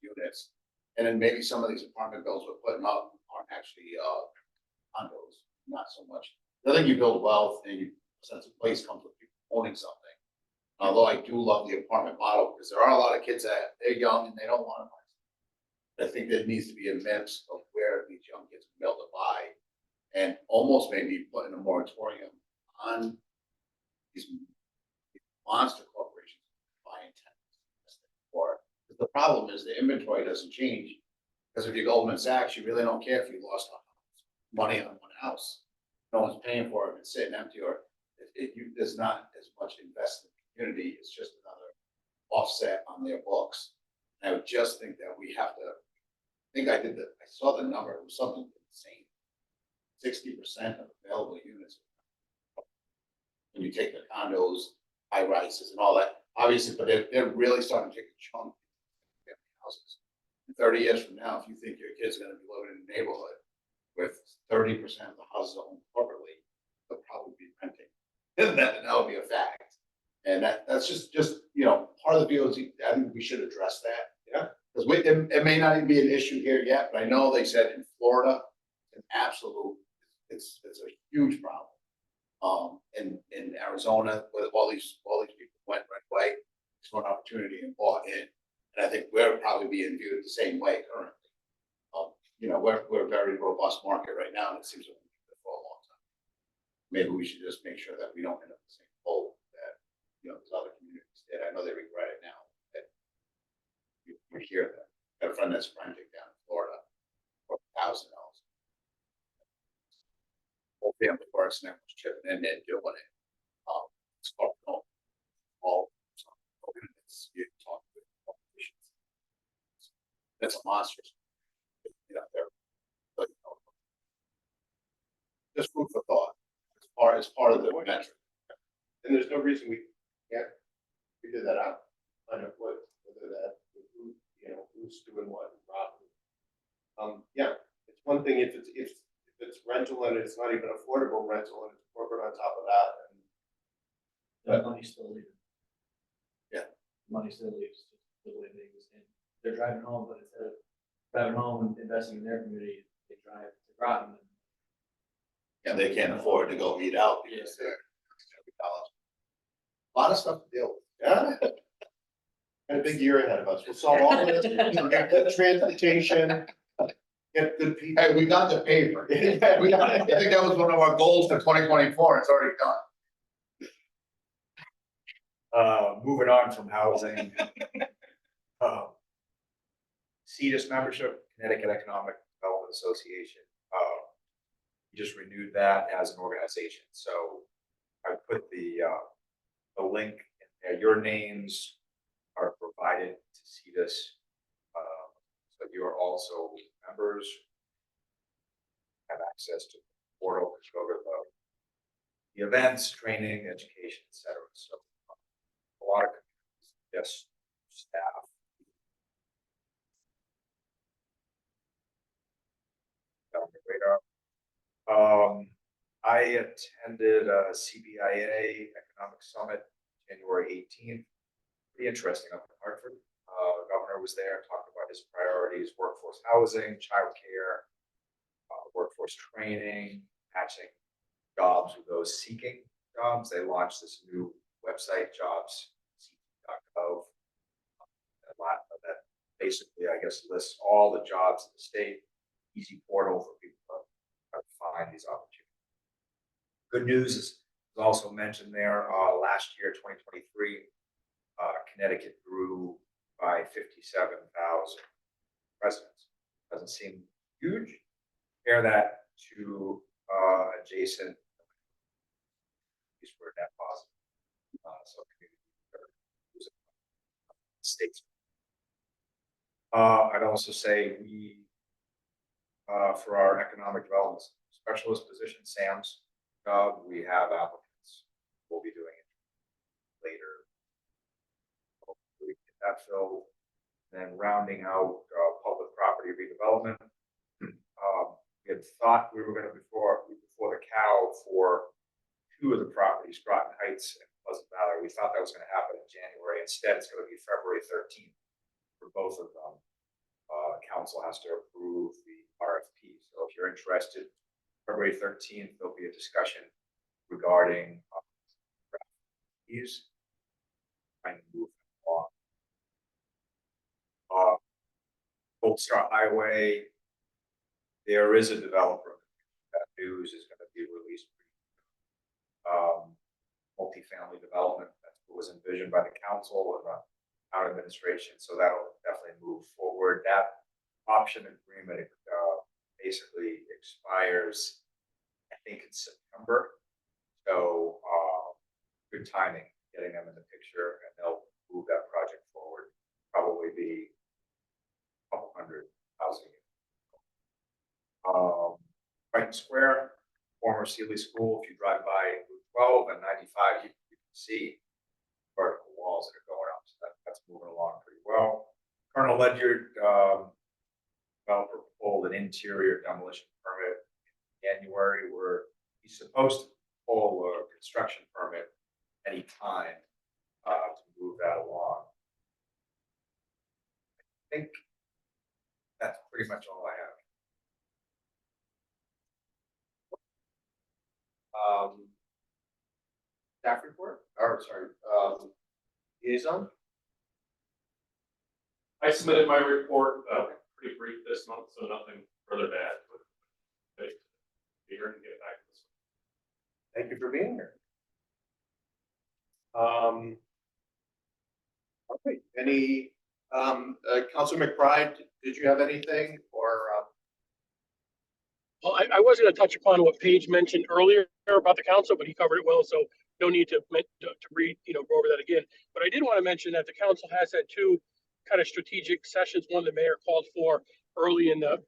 units, and then maybe some of these apartment buildings we're putting up aren't actually condos, not so much. I think you build wealth and you sense of place comes with people owning something. Although I do love the apartment model because there are a lot of kids that they're young and they don't want to buy something. I think there needs to be a mix of where these young kids can be able to buy, and almost maybe putting a moratorium on these monster corporations buying tenants. Or the problem is the inventory doesn't change, because if you Goldman Sachs, you really don't care if you lost money on one house. No one's paying for it, it's sitting empty, or there's not as much investment in the community. It's just another offset on their books. And I would just think that we have to. I saw the number. It was something insane. 60% of available units. When you take the condos, high rises and all that, obviously, but they're really starting to take a chunk of houses. In 30 years from now, if you think your kid's going to be living in a neighborhood with 30% of the houses owned corporately, they'll probably be renting. And that would be a fact. And that's just you know, part of the BOZ. I think we should address that. Yeah. Because it may not even be an issue here yet, but I know they said in Florida, an absolute, it's a huge problem. In Arizona, where all these people went right away, it's an opportunity and bought in. And I think we're probably being viewed the same way currently. You know, we're a very robust market right now, and it seems like we've been for a long time. Maybe we should just make sure that we don't end up in the same hole that, you know, these other communities did. I know they regret it now, that you hear that. I have a friend that's renting down in Florida for $1,000. Whole family works and everyone's chipping in and doing it. It's called all units. You talk with politicians. That's a monster. You know, they're, but, you know, just food for thought. As part of the metric. and there's no reason we can't figure that out. Find out whether that who, you know, who's doing what and properly. Yeah, it's one thing if it's rental and it's not even affordable rental and it's corporate on top of that. And The money still leaving. Yeah. Money still leaves the way they was in. They're driving home, but instead of driving home and investing in their community, they drive to Groton. And they can't afford to go eat out because they're a lot of stuff to deal with. yeah. And a big year ahead of us. We'll solve all this. We'll get good transportation, get good people. Hey, we got the paper. I think that was one of our goals for 2024. It's already done. Moving on from housing. CEDIS membership, Connecticut Economic Development Association. We just renewed that as an organization. So I put the the link in there. Your names are provided to see this. So you're also members, have access to the portal, go to the events, training, education, etc. So a lot of, yes, staff. On the radar. I attended a CBIA Economic Summit January 18th. Pretty interesting up in Hartford. Governor was there, talked about his priorities: workforce housing, childcare, workforce training, matching jobs with those seeking jobs. They launched this new website, jobs.gov, that basically, I guess, lists all the jobs in the state. Easy portal for people to find these opportunities. Good news is also mentioned there, last year, 2023, Connecticut grew by 57,000 residents. Doesn't seem huge. Compare that to adjacent, these were net positive. So states. I'd also say we, for our economic development specialist position, Sam's job, we have applicants. We'll be doing it later. Hopefully get that filled. Then rounding out public property redevelopment. We had thought we were going to before the cow for 2 of the properties, Groton Heights and Pleasant Valley. We thought that was going to happen in January. Instead, it's going to be February 13th for both of them. Council has to approve the RFP. So if you're interested, February 13th, there'll be a discussion regarding these, trying to move along. Gold Star Highway, there is a developer. That news is going to be released. Multifamily development that was envisioned by the council and the town administration, so that'll definitely move forward. That option agreement basically expires, I think, in September. So good timing getting them in the picture, and they'll move that project forward. Probably be a couple hundred housing units. Brighton Square, former Sealy School. If you drive by Route 12 and 95, you can see vertical walls that are going up. So that's moving along pretty well. Colonel Ledyard, developer pulled an interior demolition permit in January, where he's supposed to pull a construction permit anytime to move that along. I think that's pretty much all I have. Staff report, or sorry, liaison? I submitted my report, pretty brief this month, so nothing further to add. But here and get back to this. Thank you for being here. Okay, any, Councilor McBride, did you have anything, or? Well, I was going to touch upon what Paige mentioned earlier about the council, but he covered it well, so no need to read, go over that again. But I did want to mention that the council has had 2 kind of strategic sessions. One the mayor called for early in the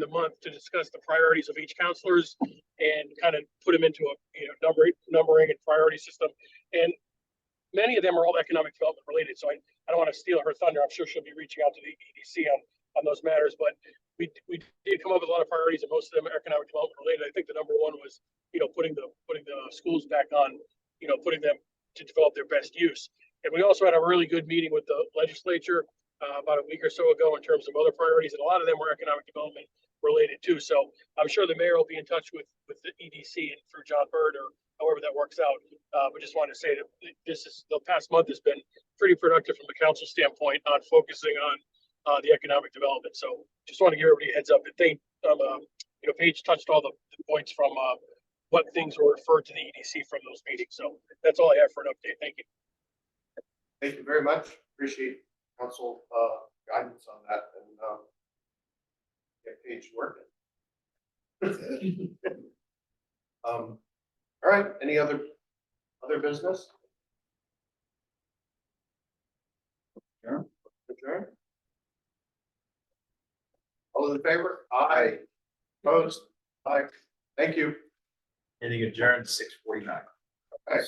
month to discuss the priorities of each councilors and kind of put them into a numbering and priority system. And many of them are all economic development related. So I don't want to steal her thunder. I'm sure she'll be reaching out to the EDC on those matters, but we did come up with a lot of priorities, and most of them are economic development related. I think the number one was, putting the schools back on, putting them to develop their best use. And we also had a really good meeting with the legislature about a week or so ago in terms of other priorities, and a lot of them were economic development related too. So I'm sure the mayor will be in touch with the EDC and through John Bird or however that works out. But just wanted to say that the past month has been pretty productive from a council standpoint on focusing on the economic development. So just want to give everybody a heads up that Paige touched all the points from what things were referred to the EDC from those meetings. So that's all I have for an update. Thank you. Thank you very much. Appreciate council guidance on that, and get Paige working. All right, any other business? in favor? Aye. Opposed? Aye. Thank you. Meeting adjourned 6:49. Okay.